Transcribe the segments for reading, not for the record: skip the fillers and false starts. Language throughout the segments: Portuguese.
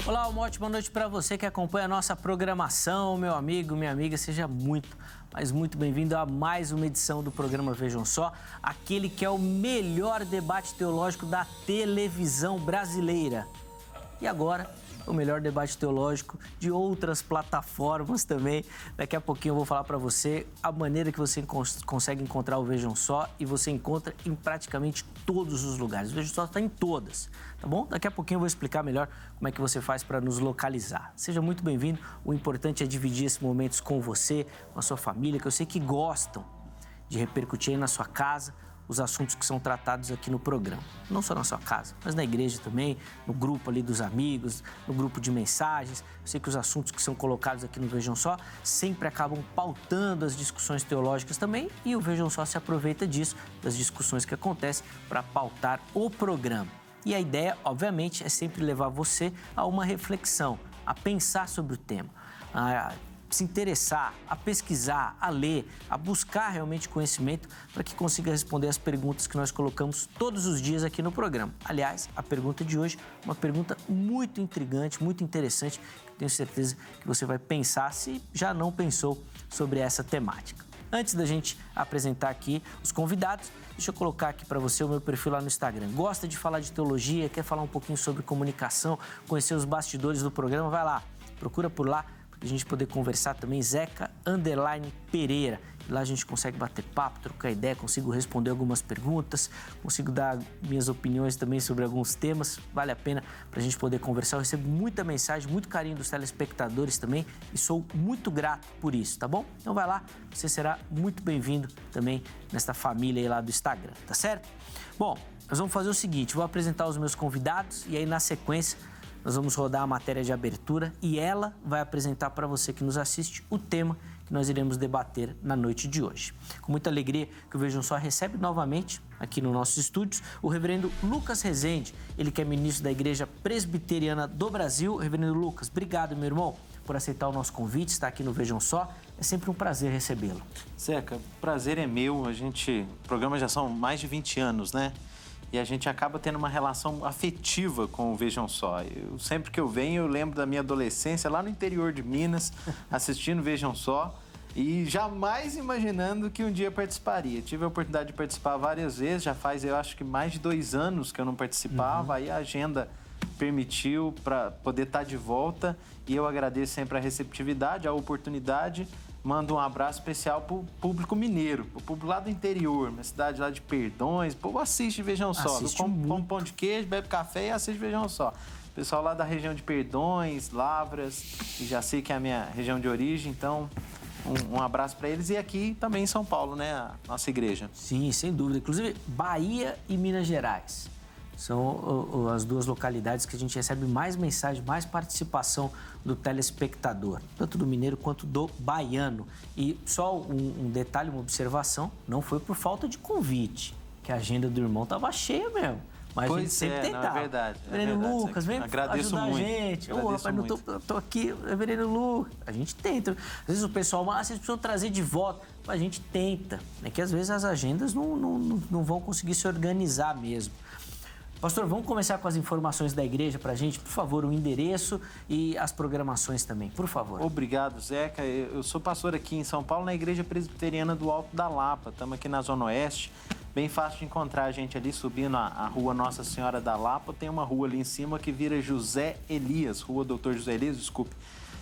Olá, uma ótima noite para você que acompanha a nossa programação, meu amigo, minha amiga, seja muito, mas muito bem-vindo a mais uma edição do programa Vejam Só, aquele que é o melhor debate teológico da televisão brasileira. E agora, o melhor debate teológico de outras plataformas também. Daqui a pouquinho eu vou falar para você a maneira que você consegue encontrar o Vejam Só e você encontra em praticamente todos os lugares. O Vejam Só está em todas, tá bom? Daqui a pouquinho eu vou explicar melhor como é que você faz para nos localizar. Seja muito bem-vindo. O importante é dividir esses momentos com você, com a sua família, que eu sei que gostam de repercutir aí na sua casa os assuntos que são tratados aqui no programa. Não só na sua casa, mas na igreja também, no grupo ali dos amigos, no grupo de mensagens. Eu sei que os assuntos que são colocados aqui no Vejam Só sempre acabam pautando as discussões teológicas também e o Vejam Só se aproveita disso, das discussões que acontecem, para pautar o programa. E a ideia, obviamente, é sempre levar você a uma reflexão, a pensar sobre o tema, a se interessar, a pesquisar, a ler, a buscar realmente conhecimento para que consiga responder as perguntas que nós colocamos todos os dias aqui no programa. Aliás, a pergunta de hoje é uma pergunta muito intrigante, muito interessante, que tenho certeza que você vai pensar se já não pensou sobre essa temática. Antes da gente apresentar aqui os convidados, deixa eu colocar aqui para você o meu perfil lá no Instagram. Gosta de falar de teologia, quer falar um pouquinho sobre comunicação, conhecer os bastidores do programa? Vai lá, procura por lá, a gente poder conversar também, Zeca_Pereira. E lá a gente consegue bater papo, trocar ideia, consigo responder algumas perguntas, consigo dar minhas opiniões também sobre alguns temas. Vale a pena para a gente poder conversar. Eu recebo muita mensagem, muito carinho dos telespectadores também e sou muito grato por isso, tá bom? Então vai lá, você será muito bem-vindo também nesta família aí lá do Instagram, tá certo? Bom, nós vamos fazer o seguinte, vou apresentar os meus convidados e aí na sequência nós vamos rodar a matéria de abertura e ela vai apresentar para você que nos assiste o tema que nós iremos debater na noite de hoje. Com muita alegria que o Vejam Só recebe novamente aqui nos nossos estúdios o reverendo Lucas Rezende, ele que é ministro da Igreja Presbiteriana do Brasil. Reverendo Lucas, obrigado, meu irmão, por aceitar o nosso convite, estar aqui no Vejam Só. É sempre um prazer recebê-lo. Zeca, o prazer é meu. O programa já são mais de 20 anos, né? E a gente acaba tendo uma relação afetiva com o Vejam Só. Sempre que eu venho, eu lembro da minha adolescência lá no interior de Minas, assistindo Vejam Só e jamais imaginando que um dia participaria. Tive a oportunidade de participar várias vezes, já faz, eu acho que mais de 2 anos que eu não participava, aí a agenda permitiu para poder estar de volta e eu agradeço sempre a receptividade, a oportunidade. Mando um abraço especial pro público mineiro, pro público lá do interior, minha cidade lá de Perdões. O povo assiste Vejam Só. Come pão de queijo, bebe café e assiste Vejam Só. Pessoal lá da região de Perdões, Lavras, e já sei que é a minha região de origem, então um abraço para eles. E aqui também em São Paulo, né, a nossa igreja. Sim, sem dúvida. Inclusive, Bahia e Minas Gerais são as duas localidades que a gente recebe mais mensagem, mais participação do telespectador, tanto do mineiro quanto do baiano. E só um detalhe, uma observação, não foi por falta de convite, que a agenda do irmão estava cheia mesmo. Mas a gente sempre tentava. Não, é verdade. Reverendo Lucas, vem ajudar a gente. Rapaz, não tô aqui, Reverendo Lucas. A gente tenta. Às vezes o pessoal, vocês precisam trazer de volta. A gente tenta. É que às vezes as agendas não vão conseguir se organizar mesmo. Pastor, vamos começar com as informações da igreja para a gente, por favor, o endereço e as programações também, por favor. Obrigado, Zeca. Eu sou pastor aqui em São Paulo, na Igreja Presbiteriana do Alto da Lapa. Estamos aqui na Zona Oeste. Bem fácil de encontrar a gente ali, subindo a rua Nossa Senhora da Lapa. Tem uma rua ali em cima que vira José Elias, Rua Doutor José Elias, desculpe.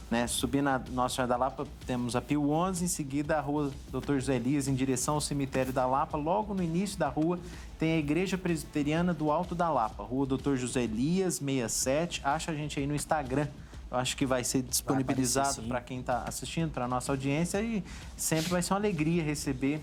Né? Subindo a Nossa Senhora da Lapa, temos a Pio 11, em seguida a Rua Doutor José Elias, em direção ao Cemitério da Lapa. Logo no início da rua tem a Igreja Presbiteriana do Alto da Lapa, Rua Doutor José Elias, 67. Acha a gente aí no Instagram. Eu acho que vai ser disponibilizado para quem está assistindo, para a nossa audiência, e sempre vai ser uma alegria receber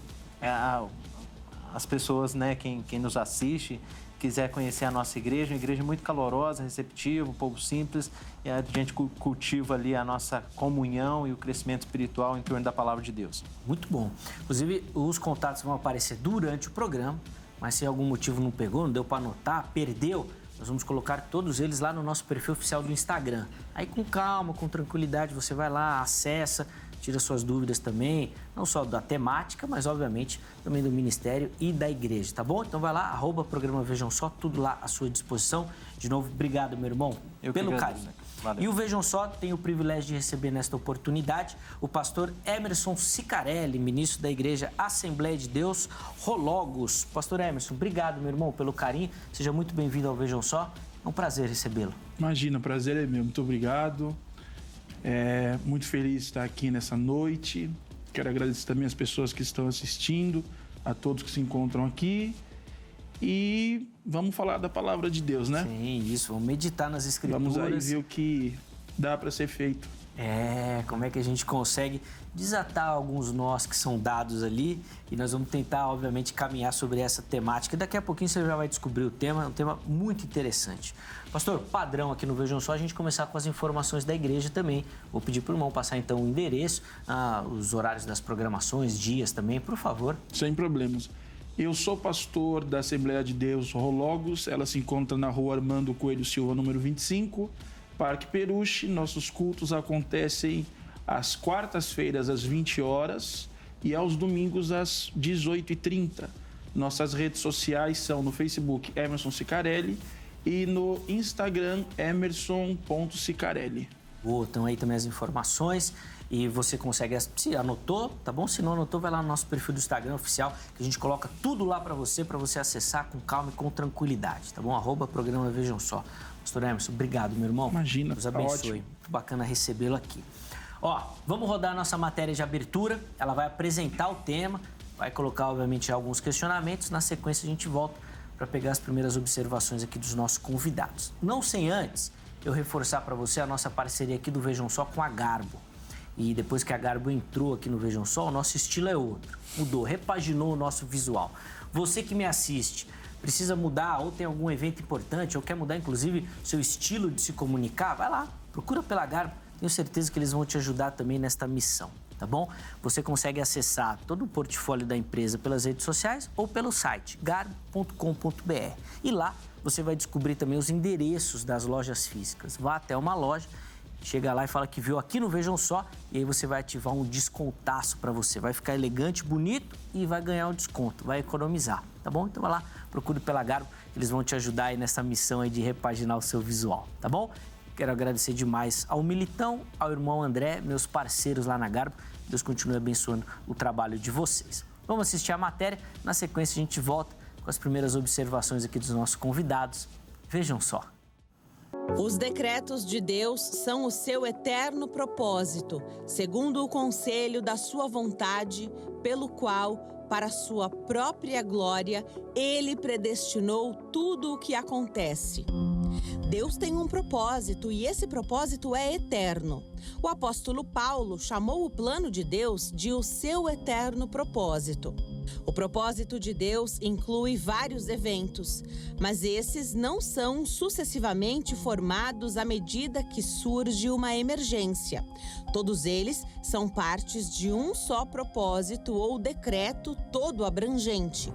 as pessoas, né, quem nos assiste, quiser conhecer a nossa igreja, uma igreja muito calorosa, receptiva, um povo simples, e a gente cultiva ali a nossa comunhão e o crescimento espiritual em torno da palavra de Deus. Muito bom. Inclusive, os contatos vão aparecer durante o programa, mas se algum motivo não pegou, não deu para anotar, perdeu, nós vamos colocar todos eles lá no nosso perfil oficial do Instagram. Aí com calma, com tranquilidade, você vai lá, acessa, tira suas dúvidas também, não só da temática, mas obviamente também do ministério e da igreja, tá bom? Então vai lá, @programa Vejam Só, tudo lá à sua disposição. De novo, obrigado, meu irmão, pelo carinho. Valeu. E o Vejam Só tem o privilégio de receber nesta oportunidade o pastor Emerson Cicarelli, ministro da Igreja Assembleia de Deus Rologos. Pastor Emerson, obrigado, meu irmão, pelo carinho. Seja muito bem-vindo ao Vejam Só. É um prazer recebê-lo. Imagina, o prazer é meu. Muito obrigado. Muito feliz de estar aqui nessa noite. Quero agradecer também as pessoas que estão assistindo, a todos que se encontram aqui. E vamos falar da palavra de Deus, né? Sim, isso. Vamos meditar nas Escrituras. Vamos aí ver o que dá para ser feito. Como é que a gente consegue desatar alguns nós que são dados ali, e nós vamos tentar, obviamente, caminhar sobre essa temática. Daqui a pouquinho você já vai descobrir o tema, é um tema muito interessante. Pastor, padrão aqui no Vejam Só, a gente começar com as informações da igreja também. Vou pedir para o irmão passar então o endereço, os horários das programações, dias também, por favor. Sem problemas. Eu sou pastor da Assembleia de Deus Rologos, ela se encontra na rua Armando Coelho Silva, número 25, Parque Peruche. Nossos cultos acontecem às quartas-feiras, às 20 horas e aos domingos, às 18h30. Nossas redes sociais são no Facebook Emerson Cicarelli e no Instagram emerson.cicarelli. Então aí também as informações. E você consegue, se anotou, tá bom? Se não anotou, vai lá no nosso perfil do Instagram oficial, que a gente coloca tudo lá para você acessar com calma e com tranquilidade, tá bom? @programa Vejam Só. Pastor Emerson, obrigado, meu irmão. Imagina, Deus abençoe. ótimo. Muito bacana recebê-lo aqui. Vamos rodar a nossa matéria de abertura. Ela vai apresentar o tema, vai colocar, obviamente, alguns questionamentos. Na sequência, a gente volta para pegar as primeiras observações aqui dos nossos convidados. Não sem antes eu reforçar para você a nossa parceria aqui do Vejam Só com a Garbo. E depois que a Garbo entrou aqui no Vejam Só, o nosso estilo é outro. Mudou, repaginou o nosso visual. Você que me assiste, precisa mudar ou tem algum evento importante ou quer mudar, inclusive, seu estilo de se comunicar, vai lá, procura pela Garbo. Tenho certeza que eles vão te ajudar também nesta missão, tá bom? Você consegue acessar todo o portfólio da empresa pelas redes sociais ou pelo site garbo.com.br. E lá você vai descobrir também os endereços das lojas físicas. Vá até uma loja, chega lá e fala que viu aqui no Vejam Só, e aí você vai ativar um descontaço para você. Vai ficar elegante, bonito e vai ganhar um desconto, vai economizar, tá bom? Então vai lá, procure pela Garbo, eles vão te ajudar aí nessa missão aí de repaginar o seu visual, tá bom? Quero agradecer demais ao Militão, ao irmão André, meus parceiros lá na Garbo. Deus continue abençoando o trabalho de vocês. Vamos assistir a matéria, na sequência a gente volta com as primeiras observações aqui dos nossos convidados. Vejam só. Os decretos de Deus são o seu eterno propósito, segundo o conselho da sua vontade, pelo qual, para sua própria glória, ele predestinou tudo o que acontece. Deus tem um propósito e esse propósito é eterno. O apóstolo Paulo chamou o plano de Deus de o seu eterno propósito. O propósito de Deus inclui vários eventos, mas esses não são sucessivamente formados à medida que surge uma emergência. Todos eles são partes de um só propósito ou decreto todo abrangente.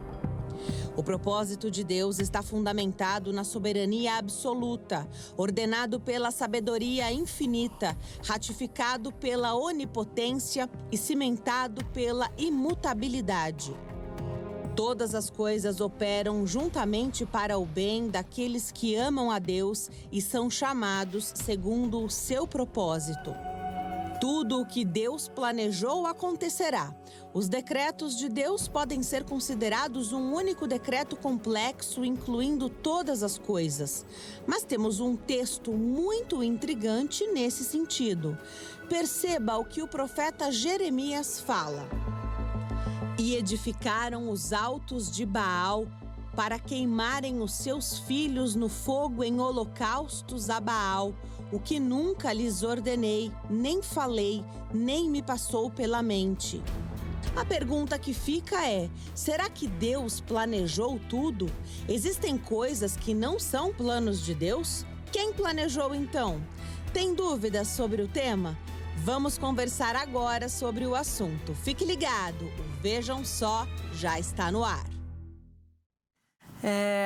O propósito de Deus está fundamentado na soberania absoluta, ordenado pela sabedoria infinita, ratificado pela onipotência e cimentado pela imutabilidade. Todas as coisas operam juntamente para o bem daqueles que amam a Deus e são chamados segundo o seu propósito. Tudo o que Deus planejou acontecerá. Os decretos de Deus podem ser considerados um único decreto complexo, incluindo todas as coisas. Mas temos um texto muito intrigante nesse sentido. Perceba o que o profeta Jeremias fala. E edificaram os altos de Baal para queimarem os seus filhos no fogo em holocaustos a Baal, o que nunca lhes ordenei, nem falei, nem me passou pela mente. A pergunta que fica é: será que Deus planejou tudo? Existem coisas que não são planos de Deus? Quem planejou então? Tem dúvidas sobre o tema? Vamos conversar agora sobre o assunto. Fique ligado, o Vejam Só já está no ar.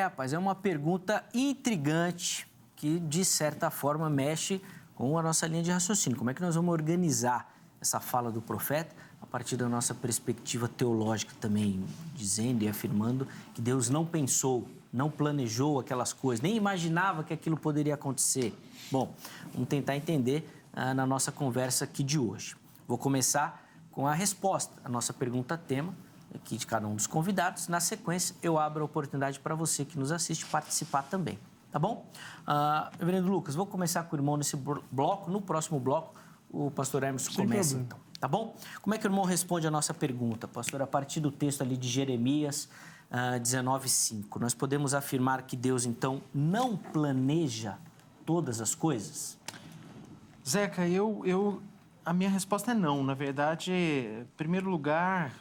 Rapaz, é uma pergunta intrigante que, de certa forma, mexe com a nossa linha de raciocínio. Como é que nós vamos organizar essa fala do profeta a partir da nossa perspectiva teológica também, dizendo e afirmando que Deus não pensou não planejou aquelas coisas, nem imaginava que aquilo poderia acontecer? Bom, vamos tentar entender na nossa conversa aqui de hoje. Vou começar com a resposta à nossa pergunta-tema, aqui de cada um dos convidados. Na sequência, eu abro a oportunidade para você que nos assiste participar também, tá bom? Reverendo Lucas, vou começar com o irmão nesse bloco. No próximo bloco, o pastor Hermes começa, então, tá bom? Como é que o irmão responde a nossa pergunta, pastor? A partir do texto ali de Jeremias 19:5, nós podemos afirmar que Deus, então, não planeja todas as coisas? Zeca, a minha resposta é não. Na verdade, em primeiro lugar,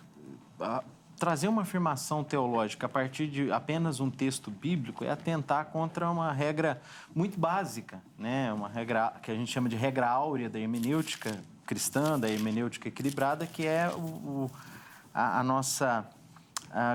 trazer uma afirmação teológica a partir de apenas um texto bíblico é atentar contra uma regra muito básica, né? Uma regra que a gente chama de regra áurea da hermenêutica cristã, da hermenêutica equilibrada, que é a nossa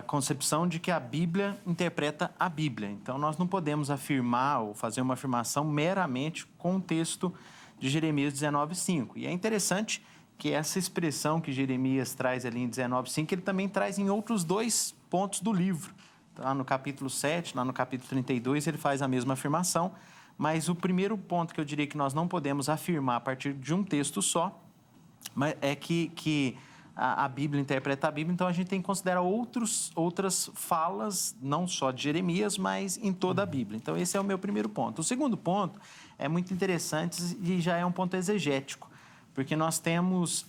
concepção de que a Bíblia interpreta a Bíblia. Então, nós não podemos afirmar ou fazer uma afirmação meramente com o texto de Jeremias 19:5. E é interessante que essa expressão que Jeremias traz ali em 19:5, ele também traz em outros 2 pontos do livro. Lá no capítulo 7, lá no capítulo 32, ele faz a mesma afirmação, mas o primeiro ponto que eu diria que nós não podemos afirmar a partir de um texto só é que a Bíblia interpreta a Bíblia, então a gente tem que considerar outras falas, não só de Jeremias, mas em toda a Bíblia. Então, esse é o meu primeiro ponto. O segundo ponto é muito interessante e já é um ponto exegético, porque nós temos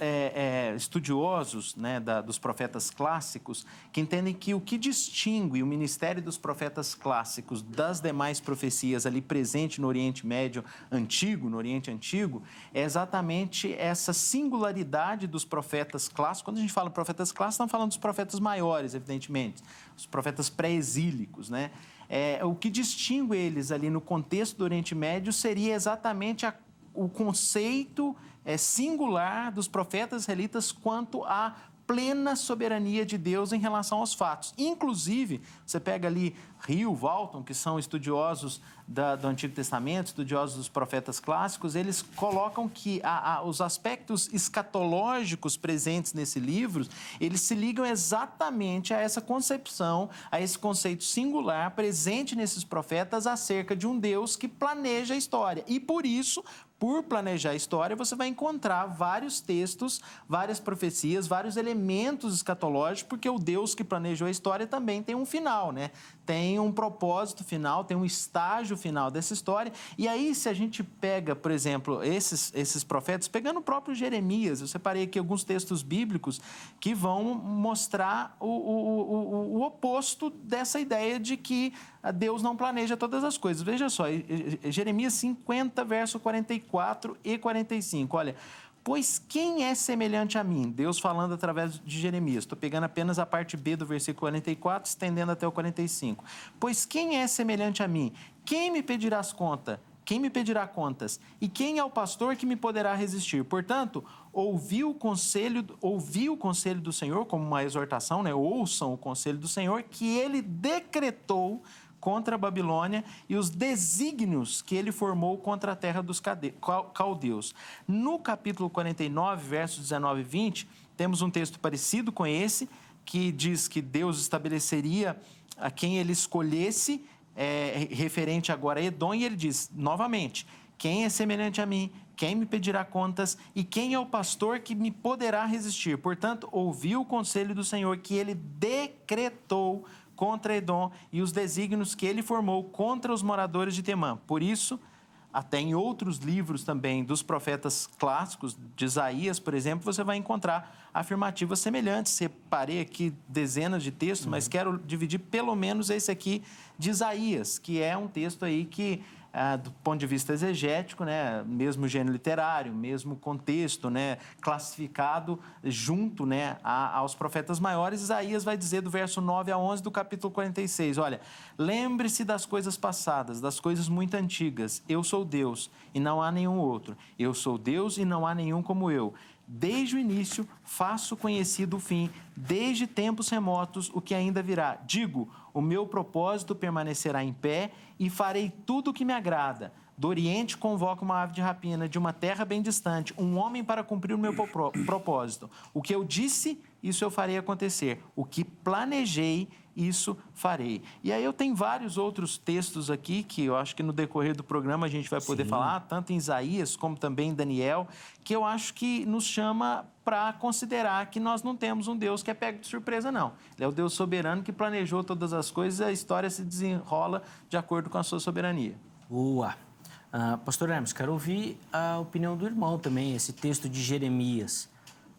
estudiosos, né, dos profetas clássicos que entendem que o que distingue o ministério dos profetas clássicos das demais profecias ali presente no Oriente Médio Antigo, no Oriente Antigo, é exatamente essa singularidade dos profetas clássicos. Quando a gente fala profetas clássicos, estamos falando dos profetas maiores, evidentemente, os profetas pré-exílicos, né? O que distingue eles ali no contexto do Oriente Médio seria exatamente o conceito singular dos profetas israelitas quanto à plena soberania de Deus em relação aos fatos. Inclusive, você pega ali Hill, Walton, que são estudiosos do Antigo Testamento, estudiosos dos profetas clássicos, eles colocam que os aspectos escatológicos presentes nesse livro, eles se ligam exatamente a essa concepção, a esse conceito singular presente nesses profetas acerca de um Deus que planeja a história. E por isso, por planejar a história, você vai encontrar vários textos, várias profecias, vários elementos escatológicos, porque o Deus que planejou a história também tem um final, né? Tem um propósito final, tem um estágio final dessa história. E aí, se a gente pega, por exemplo, esses profetas, pegando o próprio Jeremias, eu separei aqui alguns textos bíblicos que vão mostrar o oposto dessa ideia de que Deus não planeja todas as coisas. Veja só, Jeremias 50, verso 44 e 45. Olha, pois quem é semelhante a mim? Deus falando através de Jeremias. Estou pegando apenas a parte B do versículo 44, estendendo até o 45. Pois quem é semelhante a mim? Quem me pedirá contas? Quem me pedirá contas? E quem é o pastor que me poderá resistir? Portanto, ouvi o conselho do Senhor, como uma exortação, né? Ouçam o conselho do Senhor, que ele decretou contra a Babilônia e os desígnios que ele formou contra a terra dos caldeus. No capítulo 49, versos 19 e 20, temos um texto parecido com esse, que diz que Deus estabeleceria a quem ele escolhesse, referente agora a Edom, e ele diz, novamente, quem é semelhante a mim? Quem me pedirá contas? E quem é o pastor que me poderá resistir? Portanto, ouvi o conselho do Senhor, que ele decretou contra Edom e os desígnios que ele formou contra os moradores de Temã. Por isso, até em outros livros também dos profetas clássicos, de Isaías, por exemplo, você vai encontrar afirmativas semelhantes. Separei aqui dezenas de textos, mas quero dividir pelo menos esse aqui de Isaías, que é um texto aí que, do ponto de vista exegético, né, mesmo gênero literário, mesmo contexto, né, classificado junto, né, aos profetas maiores. Isaías vai dizer do verso 9 a 11 do capítulo 46, olha, lembre-se das coisas passadas, das coisas muito antigas. Eu sou Deus e não há nenhum outro. Eu sou Deus e não há nenhum como eu. Desde o início faço conhecido o fim, desde tempos remotos o que ainda virá. Digo, o meu propósito permanecerá em pé e farei tudo o que me agrada. Do Oriente convoco uma ave de rapina, de uma terra bem distante, um homem para cumprir o meu propósito. O que eu disse isso eu farei acontecer. O que planejei, isso farei. E aí eu tenho vários outros textos aqui que eu acho que no decorrer do programa a gente vai poder falar, tanto em Isaías como também em Daniel, que eu acho que nos chama para considerar que nós não temos um Deus que é pego de surpresa, não. Ele é o Deus soberano que planejou todas as coisas e a história se desenrola de acordo com a sua soberania. Boa. Pastor Hermes, quero ouvir a opinião do irmão também, esse texto de Jeremias,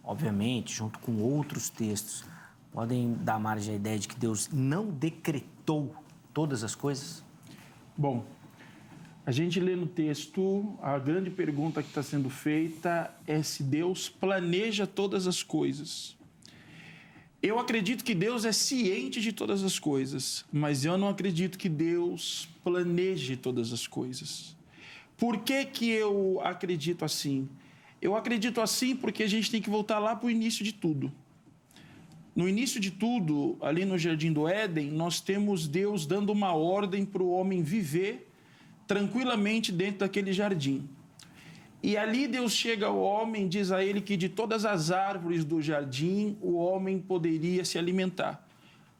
obviamente, junto com outros textos, podem dar margem à ideia de que Deus não decretou todas as coisas? Bom, a gente lê no texto, a grande pergunta que está sendo feita é se Deus planeja todas as coisas. Eu acredito que Deus é ciente de todas as coisas, mas eu não acredito que Deus planeje todas as coisas. Por que que eu acredito assim? Eu acredito assim porque a gente tem que voltar lá para o início de tudo. No início de tudo, ali no Jardim do Éden, nós temos Deus dando uma ordem para o homem viver tranquilamente dentro daquele jardim. E ali Deus chega ao homem e diz a ele que de todas as árvores do jardim o homem poderia se alimentar.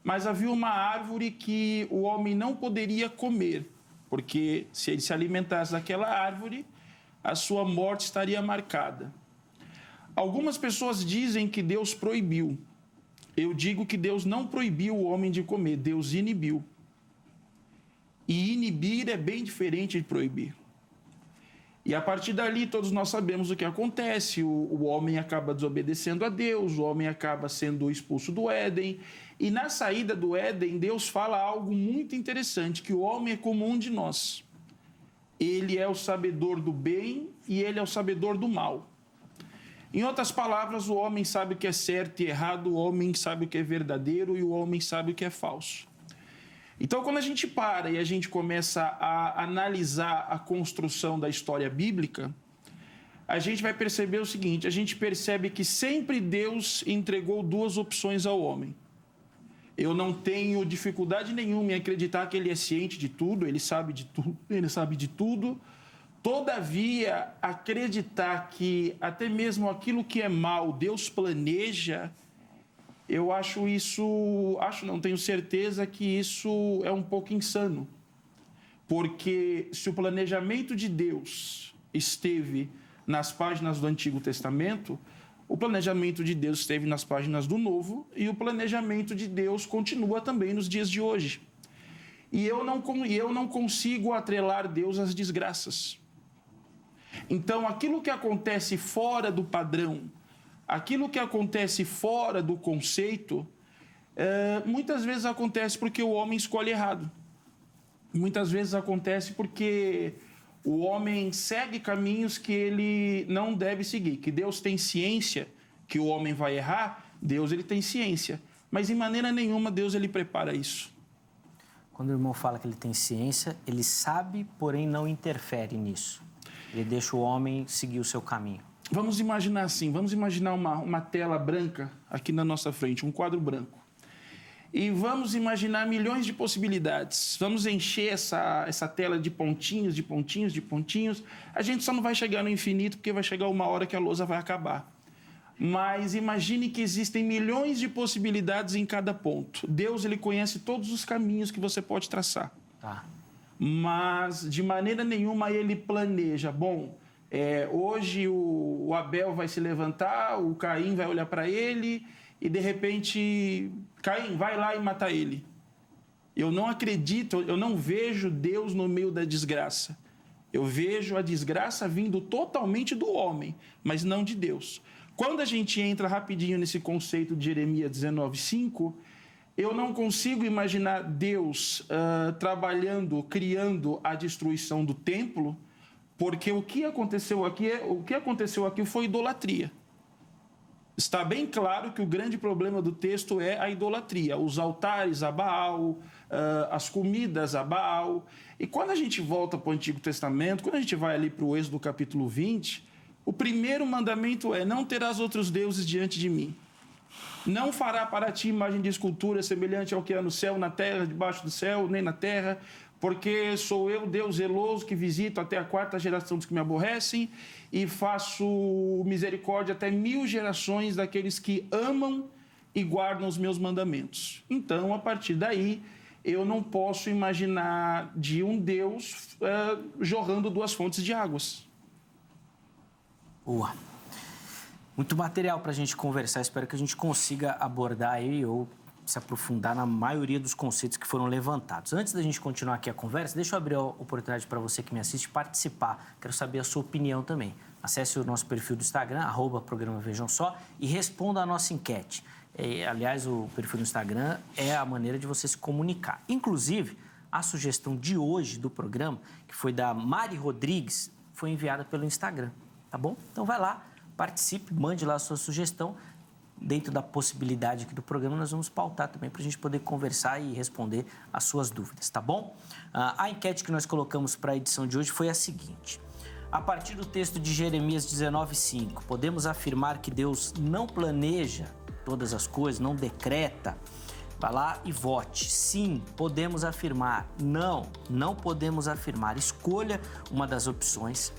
Mas havia uma árvore que o homem não poderia comer, porque se ele se alimentasse daquela árvore, a sua morte estaria marcada. Algumas pessoas dizem que Deus proibiu. Eu digo que Deus não proibiu o homem de comer, Deus inibiu. E inibir é bem diferente de proibir. E a partir dali, todos nós sabemos o que acontece. O homem acaba desobedecendo a Deus, o homem acaba sendo expulso do Éden. E na saída do Éden, Deus fala algo muito interessante, que o homem é como um de nós. Ele é o sabedor do bem e ele é o sabedor do mal. Em outras palavras, o homem sabe o que é certo e errado, o homem sabe o que é verdadeiro e o homem sabe o que é falso. Então, quando a gente para e a gente começa a analisar a construção da história bíblica, a gente vai perceber o seguinte, a gente percebe que sempre Deus entregou duas opções ao homem. Eu não tenho dificuldade nenhuma em acreditar que ele é ciente de tudo, ele sabe de tudo. Todavia, acreditar que até mesmo aquilo que é mal, Deus planeja, eu tenho certeza que isso é um pouco insano. Porque se o planejamento de Deus esteve nas páginas do Antigo Testamento, o planejamento de Deus esteve nas páginas do Novo e o planejamento de Deus continua também nos dias de hoje. E eu não consigo atrelar Deus às desgraças. Então, aquilo que acontece fora do padrão, aquilo que acontece fora do conceito, muitas vezes acontece porque o homem escolhe errado. Muitas vezes acontece porque o homem segue caminhos que ele não deve seguir. Que Deus tem ciência que o homem vai errar, Deus ele tem ciência. Mas, em maneira nenhuma, Deus ele prepara isso. Quando o irmão fala que ele tem ciência, ele sabe, porém não interfere nisso. Ele deixa o homem seguir o seu caminho. Vamos imaginar assim, vamos imaginar uma tela branca aqui na nossa frente, um quadro branco. E vamos imaginar milhões de possibilidades. Vamos encher essa tela de pontinhos, de pontinhos, de pontinhos. A gente só não vai chegar no infinito, porque vai chegar uma hora que a lousa vai acabar. Mas imagine que existem milhões de possibilidades em cada ponto. Deus ele conhece todos os caminhos que você pode traçar. Tá. Mas, de maneira nenhuma, ele planeja. Bom, hoje o Abel vai se levantar, o Caim vai olhar para ele e, de repente, Caim, vai lá e mata ele. Eu não acredito, eu não vejo Deus no meio da desgraça. Eu vejo a desgraça vindo totalmente do homem, mas não de Deus. Quando a gente entra rapidinho nesse conceito de Jeremias 19:5, eu não consigo imaginar Deus trabalhando, criando a destruição do templo, porque o que aconteceu aqui foi idolatria. Está bem claro que o grande problema do texto é a idolatria, os altares a Baal, as comidas a Baal. E quando a gente volta para o Antigo Testamento, quando a gente vai ali para o Êxodo capítulo 20, o primeiro mandamento é: não terás outros deuses diante de mim. Não fará para ti imagem de escultura semelhante ao que há no céu, na terra, debaixo do céu, nem na terra, porque sou eu, Deus zeloso, que visito até a 4ª geração dos que me aborrecem e faço misericórdia até 1000 gerações daqueles que amam e guardam os meus mandamentos. Então, a partir daí, eu não posso imaginar de um Deus jorrando duas fontes de águas. Boa. Muito material para a gente conversar. Espero que a gente consiga abordar aí ou se aprofundar na maioria dos conceitos que foram levantados. Antes da gente continuar aqui a conversa, deixa eu abrir a oportunidade para você que me assiste participar. Quero saber a sua opinião também. Acesse o nosso perfil do Instagram, @programa Vejam Só, e responda a nossa enquete. Aliás, o perfil do Instagram é a maneira de você se comunicar. Inclusive, a sugestão de hoje do programa, que foi da Mari Rodrigues, foi enviada pelo Instagram, tá bom? Então vai lá, participe, mande lá a sua sugestão. Dentro da possibilidade aqui do programa, nós vamos pautar também para a gente poder conversar e responder as suas dúvidas, tá bom? A enquete que nós colocamos para a edição de hoje foi a seguinte. A partir do texto de Jeremias 19:5, podemos afirmar que Deus não planeja todas as coisas, não decreta? Vá lá e vote. Sim, podemos afirmar. Não, não podemos afirmar. Escolha uma das opções.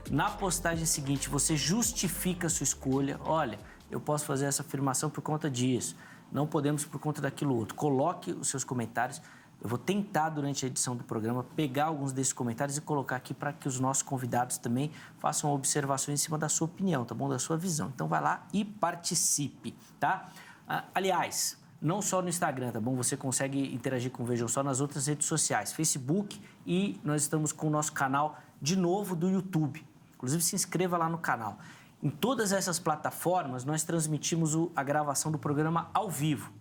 Na postagem seguinte, você justifica a sua escolha. Olha, eu posso fazer essa afirmação por conta disso. Não podemos por conta daquilo outro. Coloque os seus comentários. Eu vou tentar, durante a edição do programa, pegar alguns desses comentários e colocar aqui para que os nossos convidados também façam observações em cima da sua opinião, tá bom? Da sua visão. Então, vai lá e participe, tá? Aliás, não só no Instagram, tá bom? Você consegue interagir com o Vejam Só nas outras redes sociais, Facebook, e nós estamos com o nosso canal, de novo, do YouTube. Inclusive, se inscreva lá no canal. Em todas essas plataformas, nós transmitimos a gravação do programa ao vivo.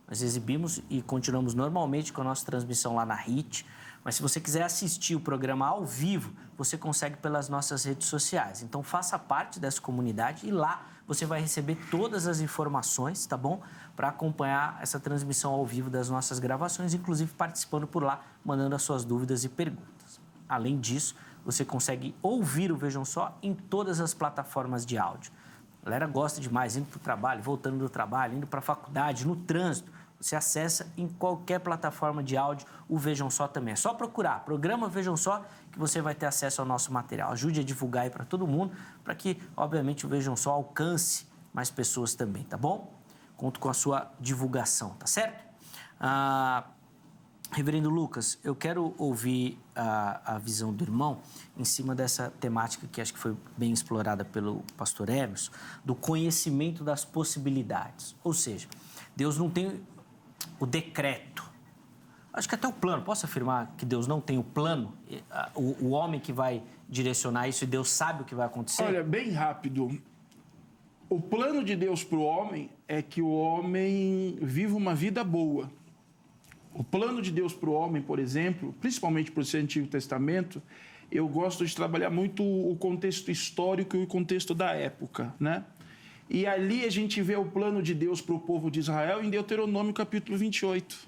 Nós exibimos e continuamos normalmente com a nossa transmissão lá na HIT. Mas se você quiser assistir o programa ao vivo, você consegue pelas nossas redes sociais. Então, faça parte dessa comunidade e lá você vai receber todas as informações, tá bom? Para acompanhar essa transmissão ao vivo das nossas gravações, inclusive participando por lá, mandando as suas dúvidas e perguntas. Além disso, você consegue ouvir o Vejam Só em todas as plataformas de áudio. A galera gosta demais, indo para o trabalho, voltando do trabalho, indo para a faculdade, no trânsito. Você acessa em qualquer plataforma de áudio o Vejam Só também. É só procurar Programa Vejam Só que você vai ter acesso ao nosso material. Ajude a divulgar aí para todo mundo, para que, obviamente, o Vejam Só alcance mais pessoas também, tá bom? Conto com a sua divulgação, tá certo? Reverendo Lucas, eu quero ouvir a visão do irmão em cima dessa temática que acho que foi bem explorada pelo pastor Emerson, do conhecimento das possibilidades. Ou seja, Deus não tem o decreto. Acho que até o plano. Posso afirmar que Deus não tem o plano? O homem que vai direcionar isso e Deus sabe o que vai acontecer? Olha, bem rápido. O plano de Deus para o homem é que o homem viva uma vida boa. O plano de Deus para o homem, por exemplo, principalmente para o Antigo Testamento, eu gosto de trabalhar muito o contexto histórico e o contexto da época, né? E ali a gente vê o plano de Deus para o povo de Israel em Deuteronômio capítulo 28.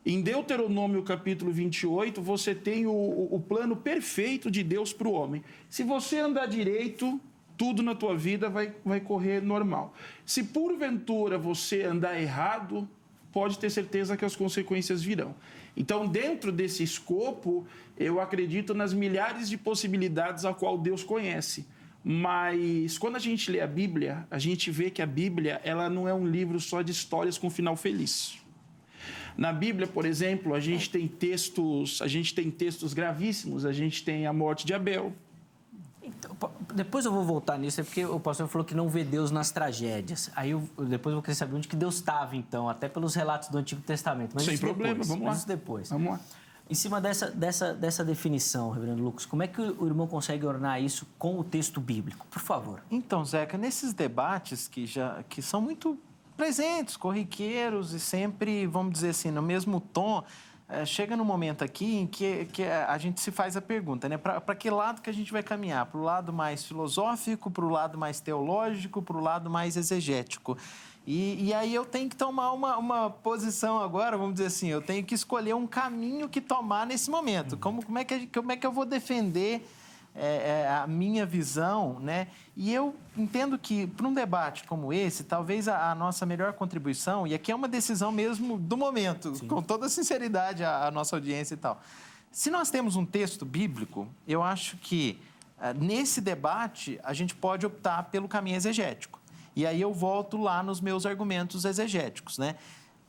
Em Deuteronômio capítulo 28, você tem o plano perfeito de Deus para o homem. Se você andar direito, tudo na tua vida vai correr normal. Se porventura você andar errado, pode ter certeza que as consequências virão. Então, dentro desse escopo, eu acredito nas milhares de possibilidades a qual Deus conhece. Mas, quando a gente lê a Bíblia, a gente vê que a Bíblia ela não é um livro só de histórias com final feliz. Na Bíblia, por exemplo, a gente tem textos gravíssimos. A gente tem a morte de Abel. Então, depois eu vou voltar nisso, porque o pastor falou que não vê Deus nas tragédias. Aí depois eu vou querer saber onde que Deus estava, então, até pelos relatos do Antigo Testamento. Mas sem problema, depois, vamos lá. Isso depois. Vamos lá. Em cima dessa definição, reverendo Lucas, como é que o irmão consegue ornar isso com o texto bíblico? Por favor. Então, Zeca, nesses debates que são muito presentes, corriqueiros e sempre, vamos dizer assim, no mesmo tom, chega num momento aqui em que a gente se faz a pergunta, né? Para que lado que a gente vai caminhar? Para o lado mais filosófico, para o lado mais teológico, para o lado mais exegético? E aí eu tenho que tomar uma posição agora, vamos dizer assim, eu tenho que escolher um caminho que tomar nesse momento. Como é que eu vou defender a minha visão, né? E eu entendo que, para um debate como esse, talvez a nossa melhor contribuição, e aqui é uma decisão mesmo do momento, sim, com toda sinceridade à nossa audiência e tal. Se nós temos um texto bíblico, eu acho que nesse debate a gente pode optar pelo caminho exegético. E aí eu volto lá nos meus argumentos exegéticos, né?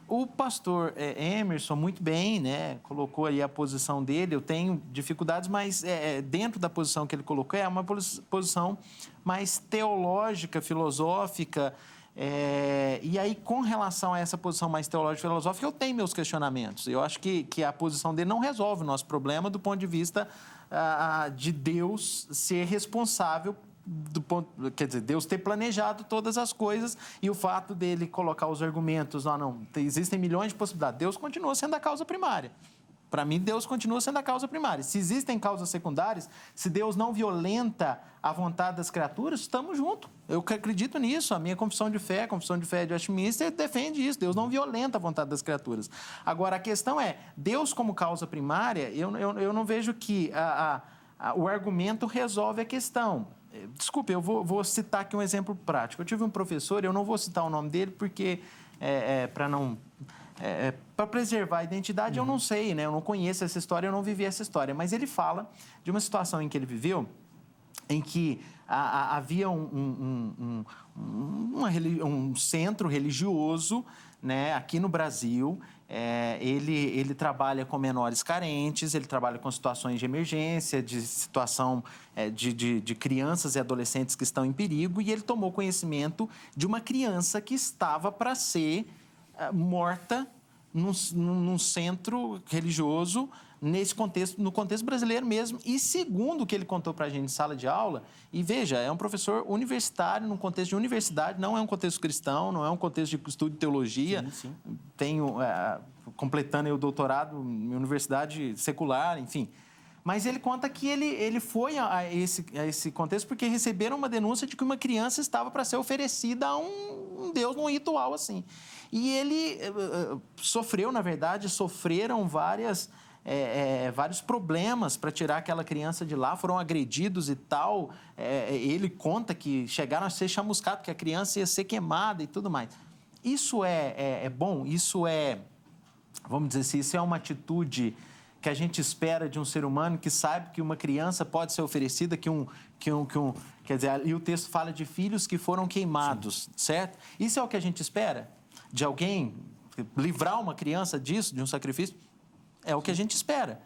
O pastor Emerson, muito bem, né, colocou aí a posição dele. Eu tenho dificuldades, mas dentro da posição que ele colocou, é uma posição mais teológica, filosófica. E aí, com relação a essa posição mais teológica e filosófica, eu tenho meus questionamentos. Eu acho que a posição dele não resolve o nosso problema do ponto de vista de Deus ser responsável, quer dizer, Deus ter planejado todas as coisas, e o fato dele colocar os argumentos, existem milhões de possibilidades. Deus continua sendo a causa primária. Para mim, Deus continua sendo a causa primária. Se existem causas secundárias, se Deus não violenta a vontade das criaturas, estamos juntos. Eu acredito nisso. A minha confissão de fé de Westminster, defende isso. Deus não violenta a vontade das criaturas. Agora, a questão é, Deus como causa primária, eu não vejo que o argumento resolve a questão. Desculpe, eu vou citar aqui um exemplo prático. Eu tive um professor, eu não vou citar o nome dele, porque para preservar a identidade, eu não sei, né? Eu não conheço essa história, eu não vivi essa história. Mas ele fala de uma situação em que ele viveu, em que havia um centro religioso, né, aqui no Brasil. Ele trabalha com menores carentes, ele trabalha com situações de emergência, de situação de crianças e adolescentes que estão em perigo, e ele tomou conhecimento de uma criança que estava para ser morta num centro religioso, no contexto brasileiro mesmo. E segundo o que ele contou para a gente em sala de aula, e veja, é um professor universitário, num contexto de universidade, não é um contexto cristão, não é um contexto de estudo de teologia. Sim. Tenho, completando o doutorado em universidade secular, enfim. Mas ele conta que ele foi a esse contexto porque receberam uma denúncia de que uma criança estava para ser oferecida a um Deus num ritual assim. E ele sofreram vários problemas para tirar aquela criança de lá, foram agredidos e tal. Ele conta que chegaram a ser chamuscados, que a criança ia ser queimada e tudo mais. Isso é bom? Isso vamos dizer assim, isso é uma atitude que a gente espera de um ser humano que sabe que uma criança pode ser oferecida, quer dizer, e o texto fala de filhos que foram queimados, sim, certo? Isso é o que a gente espera de alguém, livrar uma criança disso, de um sacrifício? É o que a gente espera.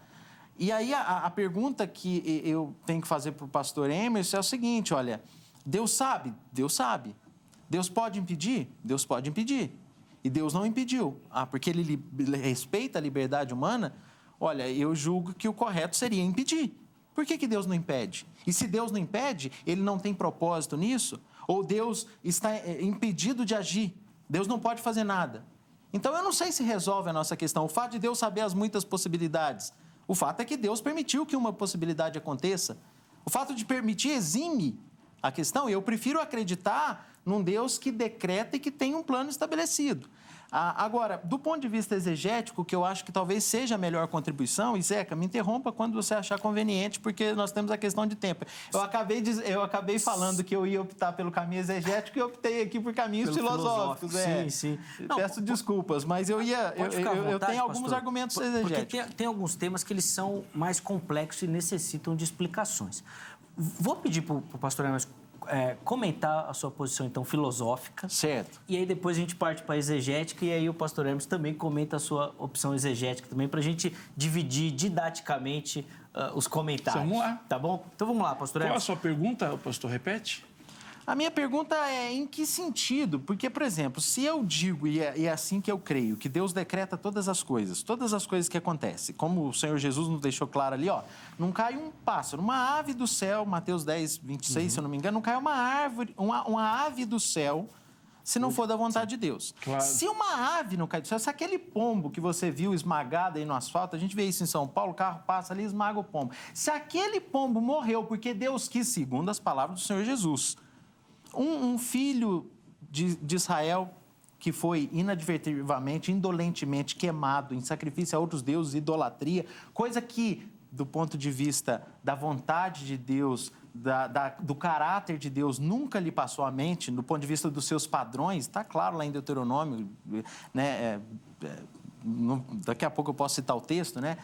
E aí a pergunta que eu tenho que fazer para o pastor Emerson é o seguinte, olha, Deus sabe. Deus pode impedir? Deus pode impedir. E Deus não impediu. Porque ele respeita a liberdade humana? Olha, eu julgo que o correto seria impedir. Por que Deus não impede? E se Deus não impede, ele não tem propósito nisso? Ou Deus está impedido de agir? Deus não pode fazer nada. Então, eu não sei se resolve a nossa questão. O fato de Deus saber as muitas possibilidades. O fato é que Deus permitiu que uma possibilidade aconteça. O fato de permitir exime a questão. E eu prefiro acreditar num Deus que decreta e que tem um plano estabelecido. Agora, do ponto de vista exegético, que eu acho que talvez seja a melhor contribuição, e Zeca, me interrompa quando você achar conveniente, porque nós temos a questão de tempo. Eu acabei falando que eu ia optar pelo caminho exegético e optei aqui por caminhos filosóficos. Sim. Peço desculpas, mas eu tenho alguns argumentos exegéticos. Porque tem alguns temas que eles são mais complexos e necessitam de explicações. Vou pedir para o pastor Emerson comentar a sua posição, então, filosófica. Certo. E aí depois a gente parte para a exegética e aí o pastor Emerson também comenta a sua opção exegética também, para a gente dividir didaticamente os comentários. Vamos lá. Tá bom? Então vamos lá, pastor Emerson. Qual a sua pergunta, pastor? Repete. A minha pergunta é em que sentido? Porque, por exemplo, se eu digo, e é assim que eu creio, que Deus decreta todas as coisas que acontecem, como o Senhor Jesus nos deixou claro ali, não cai um pássaro, uma ave do céu, Mateus 10, 26, se eu não me engano, não cai uma ave do céu, se não for da vontade de Deus. Claro. Se uma ave não cai do céu, se aquele pombo que você viu esmagado aí no asfalto, a gente vê isso em São Paulo, o carro passa ali e esmaga o pombo. Se aquele pombo morreu porque Deus quis, segundo as palavras do Senhor Jesus, um filho de Israel que foi inadvertidamente, indolentemente queimado em sacrifício a outros deuses, idolatria, coisa que, do ponto de vista da vontade de Deus, do caráter de Deus, nunca lhe passou à mente, do ponto de vista dos seus padrões, está claro lá em Deuteronômio, né? Daqui a pouco eu posso citar o texto, né?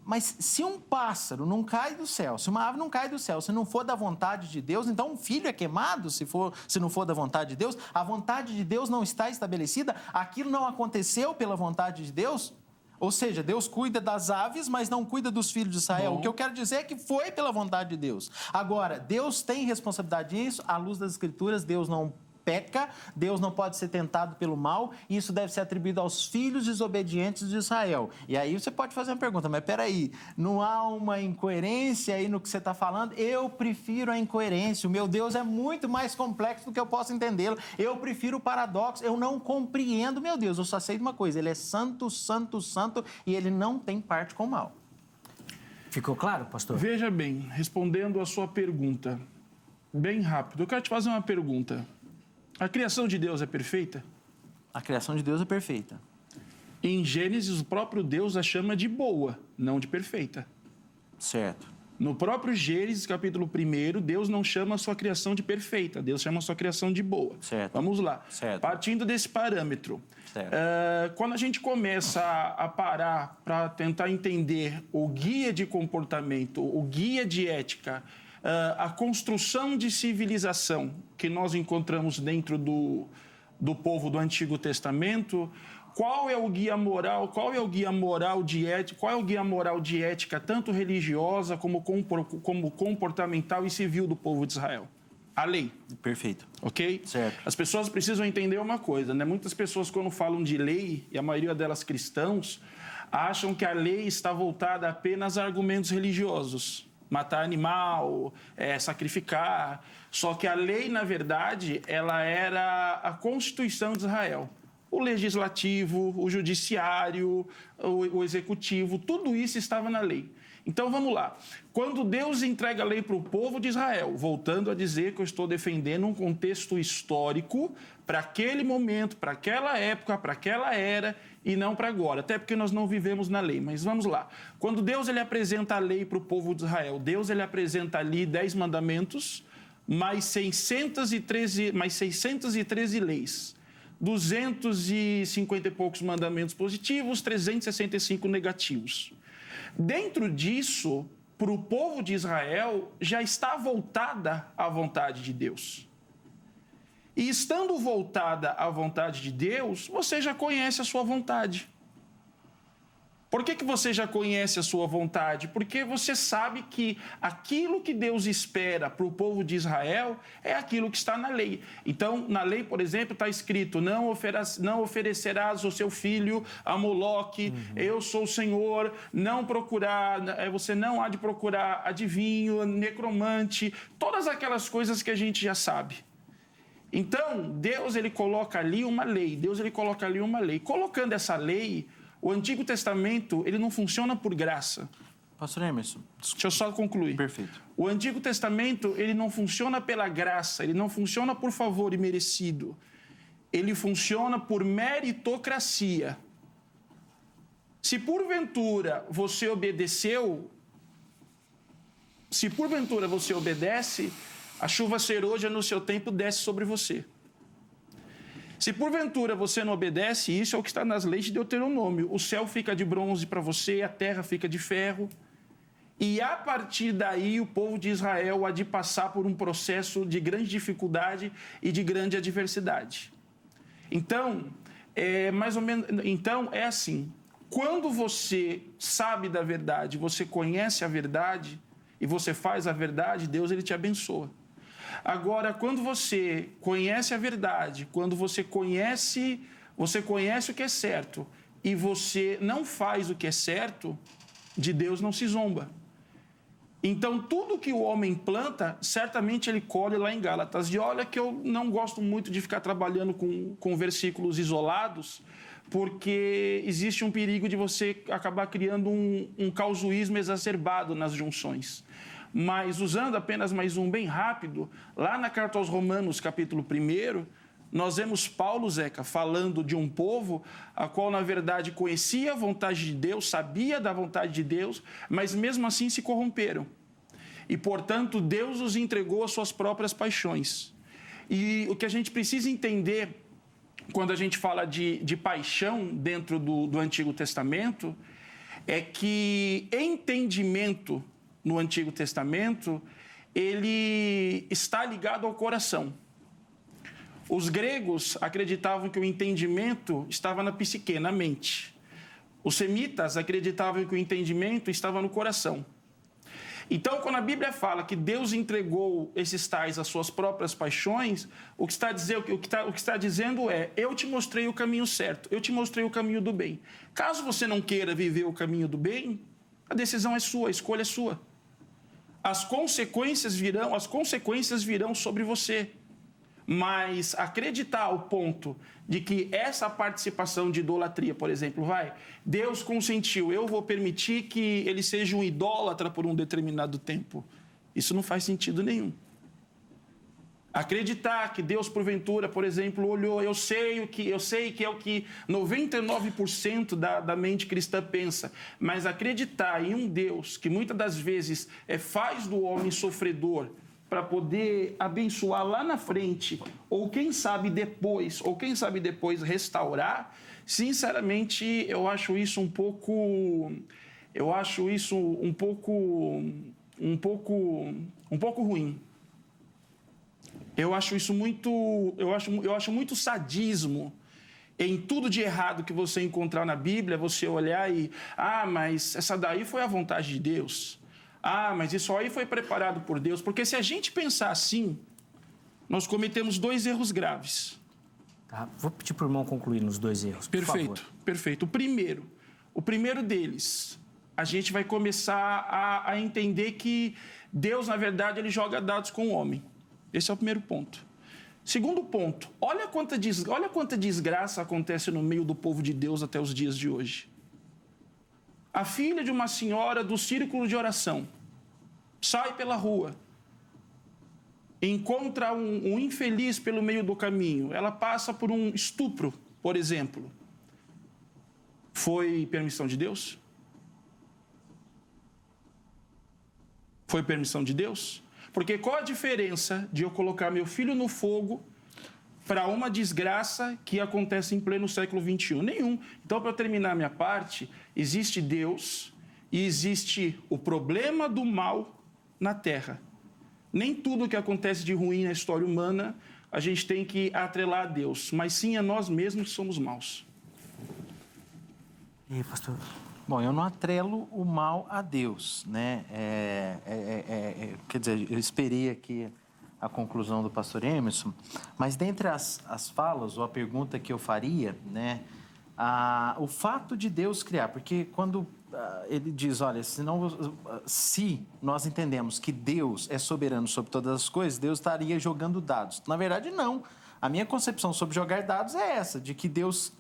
mas se um pássaro não cai do céu, se uma ave não cai do céu, se não for da vontade de Deus, então um filho é queimado se não for da vontade de Deus? A vontade de Deus não está estabelecida? Aquilo não aconteceu pela vontade de Deus? Ou seja, Deus cuida das aves, mas não cuida dos filhos de Israel. O que eu quero dizer é que foi pela vontade de Deus. Agora, Deus tem responsabilidade nisso, à luz das Escrituras, Deus não peca, Deus não pode ser tentado pelo mal, e isso deve ser atribuído aos filhos desobedientes de Israel. E aí você pode fazer uma pergunta, mas peraí, não há uma incoerência aí no que você está falando? Eu prefiro a incoerência, o meu Deus é muito mais complexo do que eu posso entendê-lo, eu prefiro o paradoxo, eu não compreendo meu Deus, eu só sei de uma coisa, ele é santo, santo, santo, e ele não tem parte com o mal. Ficou claro, pastor? Veja bem, respondendo a sua pergunta, bem rápido, eu quero te fazer uma pergunta. A criação de Deus é perfeita? A criação de Deus é perfeita. Em Gênesis, o próprio Deus a chama de boa, não de perfeita. Certo. No próprio Gênesis, capítulo 1, Deus não chama a sua criação de perfeita, Deus chama a sua criação de boa. Certo. Vamos lá. Certo. Partindo desse parâmetro, Certo. Quando a gente começa a parar para tentar entender o guia de comportamento, o guia de ética, a construção de civilização que nós encontramos dentro do povo do Antigo Testamento, qual é o guia moral, qual é o guia moral de ética, qual é o guia moral de ética tanto religiosa como comportamental e civil do povo de Israel? A lei. Perfeito. Ok? Certo. As pessoas precisam entender uma coisa, né? Muitas pessoas, quando falam de lei, e a maioria delas cristãos, acham que a lei está voltada apenas a argumentos religiosos. Matar animal, sacrificar. Só que a lei, na verdade, ela era a Constituição de Israel. O legislativo, o judiciário, o executivo, tudo isso estava na lei. Então, vamos lá. Quando Deus entrega a lei para o povo de Israel, voltando a dizer que eu estou defendendo um contexto histórico para aquele momento, para aquela época, para aquela era e não para agora. Até porque nós não vivemos na lei, mas vamos lá. Quando Deus ele apresenta a lei para o povo de Israel, Deus ele apresenta ali 10 mandamentos, mais 613 leis. 250 e poucos mandamentos positivos, 365 negativos. Dentro disso, para o povo de Israel, já está voltada à vontade de Deus. E estando voltada à vontade de Deus, você já conhece a sua vontade. Por que você já conhece a sua vontade? Porque você sabe que aquilo que Deus espera para o povo de Israel é aquilo que está na lei. Então, na lei, por exemplo, está escrito, não oferecerás o seu filho a Moloque, eu sou o Senhor, você não há de procurar adivinho, necromante, todas aquelas coisas que a gente já sabe. Então, Deus ele coloca ali uma lei, Colocando essa lei, o Antigo Testamento, ele não funciona por graça. Pastor Emerson. Deixa eu só concluir. Perfeito. O Antigo Testamento, ele não funciona pela graça, ele não funciona por favor e merecido. Ele funciona por meritocracia. Se porventura você obedece, a chuva serôdia no seu tempo desce sobre você. Se porventura você não obedece, isso é o que está nas leis de Deuteronômio. O céu fica de bronze para você, a terra fica de ferro. E a partir daí o povo de Israel há de passar por um processo de grande dificuldade e de grande adversidade. Então, é assim, quando você sabe da verdade, você conhece a verdade e você faz a verdade, Deus ele te abençoa. Agora, quando você conhece a verdade, quando você conhece o que é certo e você não faz o que é certo, de Deus não se zomba. Então, tudo que o homem planta, certamente ele colhe lá em Gálatas. E olha que eu não gosto muito de ficar trabalhando com versículos isolados, porque existe um perigo de você acabar criando um causuísmo exacerbado nas junções. Mas, usando apenas mais um bem rápido, lá na Carta aos Romanos, capítulo 1, nós vemos Paulo, Zeca, falando de um povo a qual, na verdade, conhecia a vontade de Deus, sabia da vontade de Deus, mas mesmo assim se corromperam. E, portanto, Deus os entregou às suas próprias paixões. E o que a gente precisa entender, quando a gente fala de paixão dentro do Antigo Testamento, é que entendimento no Antigo Testamento, ele está ligado ao coração. Os gregos acreditavam que o entendimento estava na psique, na mente. Os semitas acreditavam que o entendimento estava no coração. Então, quando a Bíblia fala que Deus entregou esses tais às suas próprias paixões, o que está dizendo é: eu te mostrei o caminho certo, eu te mostrei o caminho do bem. Caso você não queira viver o caminho do bem, a decisão é sua, a escolha é sua. As consequências virão sobre você. Mas acreditar ao ponto de que essa participação de idolatria, por exemplo, Deus consentiu, eu vou permitir que ele seja um idólatra por um determinado tempo. Isso não faz sentido nenhum. Acreditar que Deus, porventura, por exemplo, olhou, eu sei que é o que 99% da mente cristã pensa, mas acreditar em um Deus que muitas das vezes faz do homem sofredor, para poder abençoar lá na frente, ou quem sabe depois restaurar, sinceramente, eu acho isso um pouco ruim. Eu acho muito sadismo em tudo de errado que você encontrar na Bíblia, você olhar e, mas essa daí foi a vontade de Deus. Mas isso aí foi preparado por Deus. Porque se a gente pensar assim, nós cometemos 2 erros graves. Tá, vou pedir para o irmão concluir nos 2 erros, por favor. Perfeito. O primeiro deles, a gente vai começar a entender que Deus, na verdade, ele joga dados com o homem. Esse é o primeiro ponto. Segundo ponto, olha quanta desgraça acontece no meio do povo de Deus até os dias de hoje. A filha de uma senhora do círculo de oração sai pela rua, encontra um infeliz pelo meio do caminho, ela passa por um estupro, por exemplo. Foi permissão de Deus? Foi permissão de Deus? Porque qual a diferença de eu colocar meu filho no fogo para uma desgraça que acontece em pleno século XXI? Nenhum. Então, para terminar a minha parte, existe Deus e existe o problema do mal na Terra. Nem tudo que acontece de ruim na história humana a gente tem que atrelar a Deus, mas sim a nós mesmos que somos maus. E aí, pastor? Bom, eu não atrelo o mal a Deus, né? Quer dizer, eu esperei aqui a conclusão do pastor Emerson, mas dentre as falas ou a pergunta que eu faria, né, o fato de Deus criar, porque quando ele diz, olha, se nós entendemos que Deus é soberano sobre todas as coisas, Deus estaria jogando dados. Na verdade, não. A minha concepção sobre jogar dados é essa, de que Deus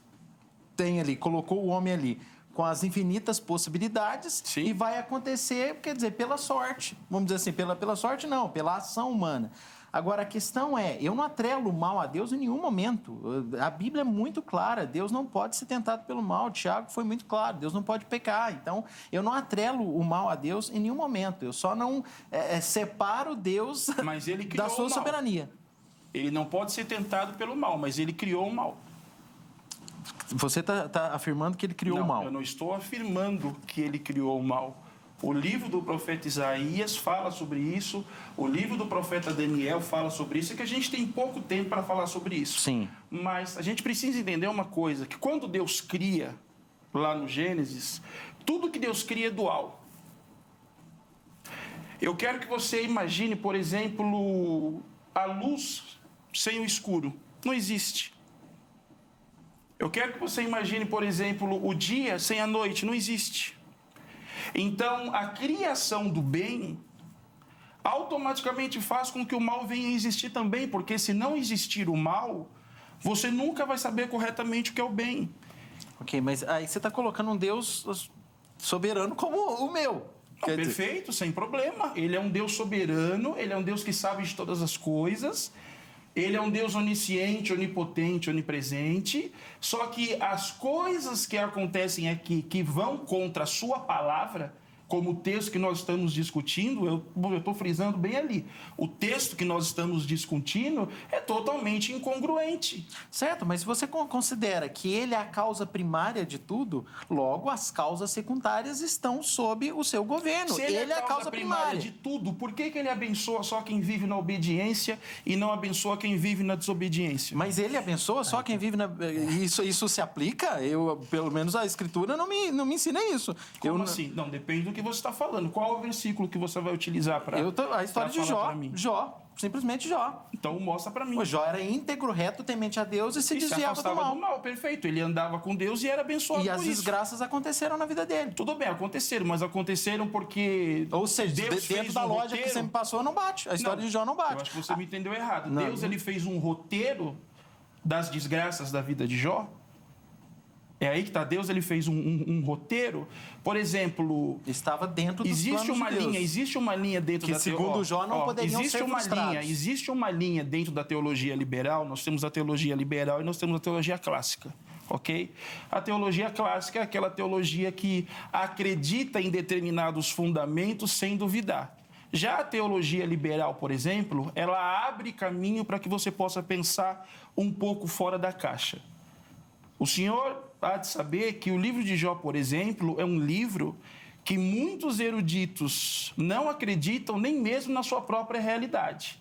colocou o homem ali com as infinitas possibilidades. Sim. E vai acontecer, quer dizer, pela sorte. Vamos dizer assim, pela sorte não, pela ação humana. Agora, a questão eu não atrelo o mal a Deus em nenhum momento. A Bíblia é muito clara, Deus não pode ser tentado pelo mal. Tiago foi muito claro, Deus não pode pecar. Então, eu não atrelo o mal a Deus em nenhum momento. Eu só não separo Deus da sua soberania. Ele não pode ser tentado pelo mal, mas ele criou o mal. Você está afirmando que ele criou o mal? Não, eu não estou afirmando que ele criou o mal. O livro do profeta Isaías fala sobre isso, o livro do profeta Daniel fala sobre isso, é que a gente tem pouco tempo para falar sobre isso. Sim. Mas a gente precisa entender uma coisa, que quando Deus cria, lá no Gênesis, tudo que Deus cria é dual. Eu quero que você imagine, por exemplo, a luz sem o escuro. Não existe. Eu quero que você imagine, por exemplo, o dia sem a noite. Não existe. Então, a criação do bem automaticamente faz com que o mal venha a existir também, porque se não existir o mal, você nunca vai saber corretamente o que é o bem. Ok, mas aí você está colocando um Deus soberano como o meu. Não, perfeito, sem problema. Ele é um Deus soberano, ele é um Deus que sabe de todas as coisas, ele é um Deus onisciente, onipotente, onipresente, só que as coisas que acontecem aqui, que vão contra a sua palavra, como o texto que nós estamos discutindo, eu estou frisando bem ali, o texto que nós estamos discutindo é totalmente incongruente. Certo, mas se você considera que ele é a causa primária de tudo, logo as causas secundárias estão sob o seu governo. Se ele é a causa primária de tudo, por que ele abençoa só quem vive na obediência e não abençoa quem vive na desobediência? Mas ele abençoa só quem vive na... Isso se aplica? Pelo menos a Escritura não me ensina isso. Como assim? Não, depende do que você está falando. Qual é o versículo que você vai utilizar para a história de Jó. Simplesmente Jó. Então mostra para mim. O Jó era íntegro, reto, temente a Deus e se desviava do mal. Perfeito. Ele andava com Deus e era abençoado por isso. E as desgraças aconteceram na vida dele. Tudo bem, aconteceram, mas aconteceram porque... Ou seja, dentro da lógica que você me passou, não bate. A história de Jó não bate. Eu acho que você me entendeu errado. Deus ele fez um roteiro das desgraças da vida de Jó. É aí que está. Deus ele fez um roteiro. Por exemplo... Estava dentro dos planos de Deus. Existe uma linha dentro da teologia... segundo Jó, não poderiam ser frustrados. Existe uma linha dentro da teologia liberal. Nós temos a teologia liberal e nós temos a teologia clássica. Ok? A teologia clássica é aquela teologia que acredita em determinados fundamentos sem duvidar. Já a teologia liberal, por exemplo, ela abre caminho para que você possa pensar um pouco fora da caixa. O senhor há de saber que o livro de Jó, por exemplo, é um livro que muitos eruditos não acreditam nem mesmo na sua própria realidade.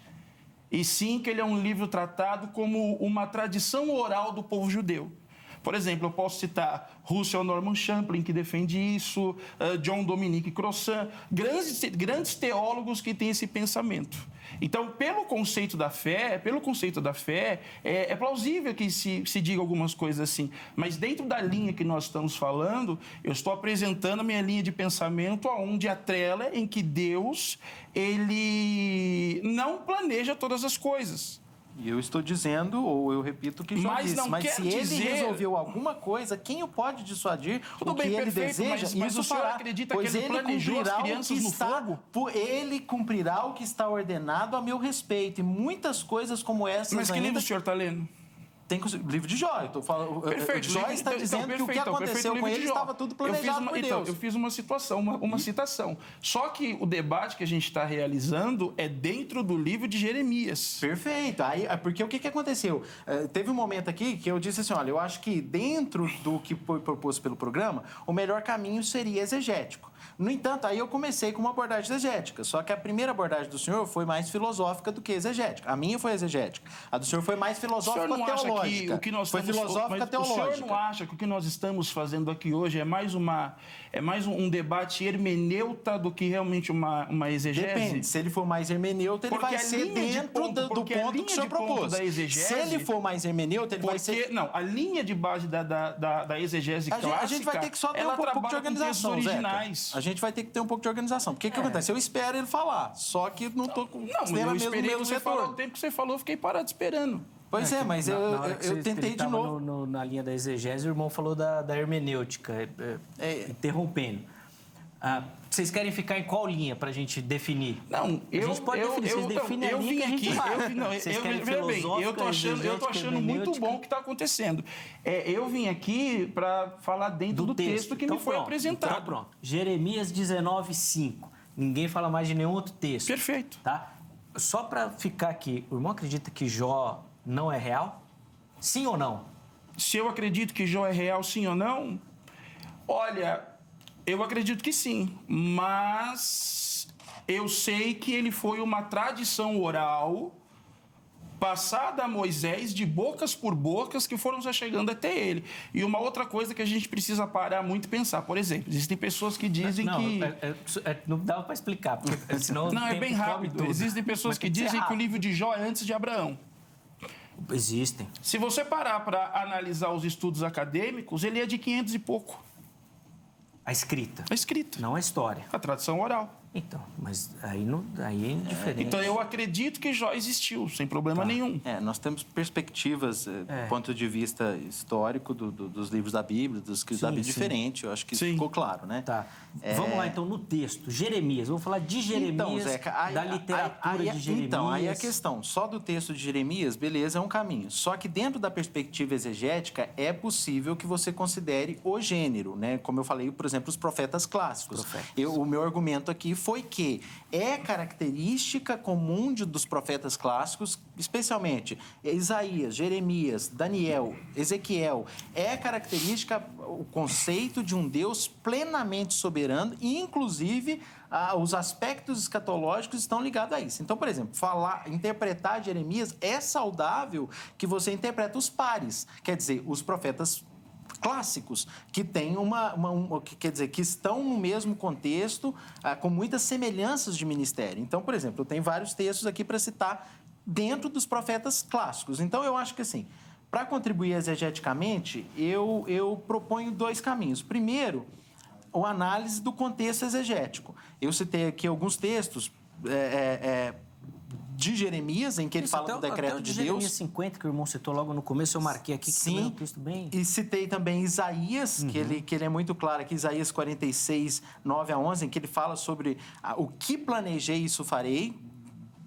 E sim que ele é um livro tratado como uma tradição oral do povo judeu. Por exemplo, eu posso citar Russell Norman Champlin, que defende isso, John Dominique Crossan, grandes teólogos que têm esse pensamento. Então, pelo conceito da fé, é plausível que se diga algumas coisas assim. Mas dentro da linha que nós estamos falando, eu estou apresentando a minha linha de pensamento onde atrela em que Deus, ele não planeja todas as coisas. E eu estou dizendo, ou eu repito o que Jó disse, mas se ele resolveu alguma coisa, quem o pode dissuadir? Tudo bem, ele perfeito, deseja, mas o senhor acredita que ele planejou as crianças no fogo? Ele cumprirá o que está ordenado a meu respeito. E muitas coisas como essas Mas que livro o senhor está lendo? Tem o livro de Jó. Perfeito. Jó está dizendo que o que aconteceu com ele estava tudo planejado por Deus. Então, eu fiz uma citação. Só que o debate que a gente está realizando é dentro do livro de Jeremias. Perfeito. Porque o que aconteceu? Teve um momento aqui que eu disse assim, olha, eu acho que dentro do que foi proposto pelo programa, o melhor caminho seria exegético. No entanto, aí eu comecei com uma abordagem exegética, só que a primeira abordagem do senhor foi mais filosófica do que exegética. A minha foi exegética. A do senhor foi mais filosófica-teológica. Foi filosófica-teológica. O senhor não acha que o que nós estamos fazendo aqui hoje é mais um debate hermeneuta do que realmente uma exegese? Depende. Se ele for mais hermeneuta, ele vai ser dentro do ponto que o senhor propôs. Se ele for mais hermeneuta, ele vai ser... Não, a linha de base da exegese clássica... A gente vai ter que só ter um pouco de organização, originais. A gente vai ter que ter um pouco de organização. Porque o que acontece? Eu espero ele falar, só que não estou com... Não, eu esperei você falar o tempo que você falou, eu fiquei parado esperando. Pois mas eu tentei de novo. Na linha da exegese, o irmão falou da hermenêutica, interrompendo. Vocês querem ficar em qual linha para a gente definir? Não, a gente pode definir. Vocês definem a linha que a gente vai. Eu tô achando muito bom o que está acontecendo. Eu vim aqui para falar dentro do texto que me foi apresentado. Então, pronto. Jeremias 19:5. Ninguém fala mais de nenhum outro texto. Perfeito. Tá? Só para ficar aqui, o irmão acredita que Jó não é real? Sim ou não? Se eu acredito que Jó é real, sim ou não? Olha, eu acredito que sim, mas eu sei que ele foi uma tradição oral passada a Moisés de bocas por bocas que foram já chegando até ele. E uma outra coisa que a gente precisa parar muito e pensar, por exemplo, existem pessoas que dizem que... Não dava para explicar, porque senão... Não, é bem rápido. Existem pessoas que dizem que o livro de Jó é antes de Abraão. Existem. Se você parar para analisar os estudos acadêmicos, ele é de 500 e pouco. A escrita. A escrita. Não a história. A tradição oral. Então, mas aí é indiferente. Então, eu acredito que Jó existiu, sem problema nenhum. Nós temos perspectivas, do ponto de vista histórico, dos livros da Bíblia, dos escritos da Bíblia, diferente. Eu acho que isso ficou claro, né? Tá. Vamos lá, então, no texto. Jeremias. Vamos falar de Jeremias, então, Zeca, da literatura de Jeremias. Então, aí a questão, só do texto de Jeremias, beleza, é um caminho. Só que dentro da perspectiva exegética, é possível que você considere o gênero, né? Como eu falei, por exemplo, os profetas clássicos. O meu argumento aqui foi que é característica comum dos profetas clássicos, especialmente Isaías, Jeremias, Daniel, Ezequiel, é característica o conceito de um Deus plenamente soberano e, inclusive, os aspectos escatológicos estão ligados a isso. Então, por exemplo, interpretar Jeremias é saudável que você interpreta os pares, quer dizer, os profetas clássicos, que têm quer dizer, que estão no mesmo contexto, com muitas semelhanças de ministério. Então, por exemplo, eu tenho vários textos aqui para citar dentro dos profetas clássicos. Então, eu acho que assim, para contribuir exegeticamente, eu proponho 2 caminhos. Primeiro, a análise do contexto exegético. Eu citei aqui alguns textos de Jeremias, em que ele fala do decreto de Deus. Jeremias 50, que o irmão citou logo no começo, eu marquei aqui. Sim, é um texto bem... e citei também Isaías, que ele é muito claro aqui, Isaías 46, 9 a 11, em que ele fala sobre o que planejei, isso farei,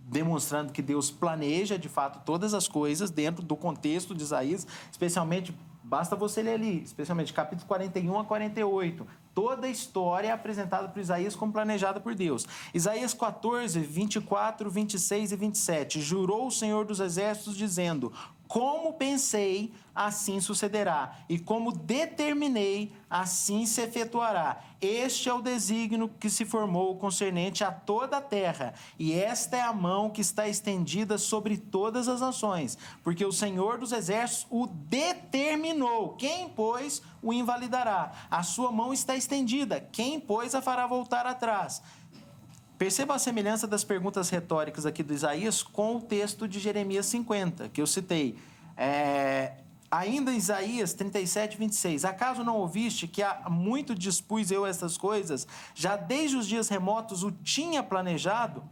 demonstrando que Deus planeja, de fato, todas as coisas dentro do contexto de Isaías, especialmente, basta você ler ali, especialmente capítulo 41 a 48, toda a história é apresentada por Isaías como planejada por Deus. Isaías 14, 24, 26 e 27. Jurou o Senhor dos Exércitos, dizendo: como pensei, assim sucederá, e como determinei, assim se efetuará. Este é o desígnio que se formou concernente a toda a terra, e esta é a mão que está estendida sobre todas as nações, porque o Senhor dos Exércitos o determinou. Quem, pois, o invalidará? A sua mão está estendida. Quem, pois, a fará voltar atrás? Perceba a semelhança das perguntas retóricas aqui do Isaías com o texto de Jeremias 50, que eu citei. Ainda em Isaías 37, 26. Acaso não ouviste que há muito dispus eu essas coisas? Já desde os dias remotos o tinha planejado?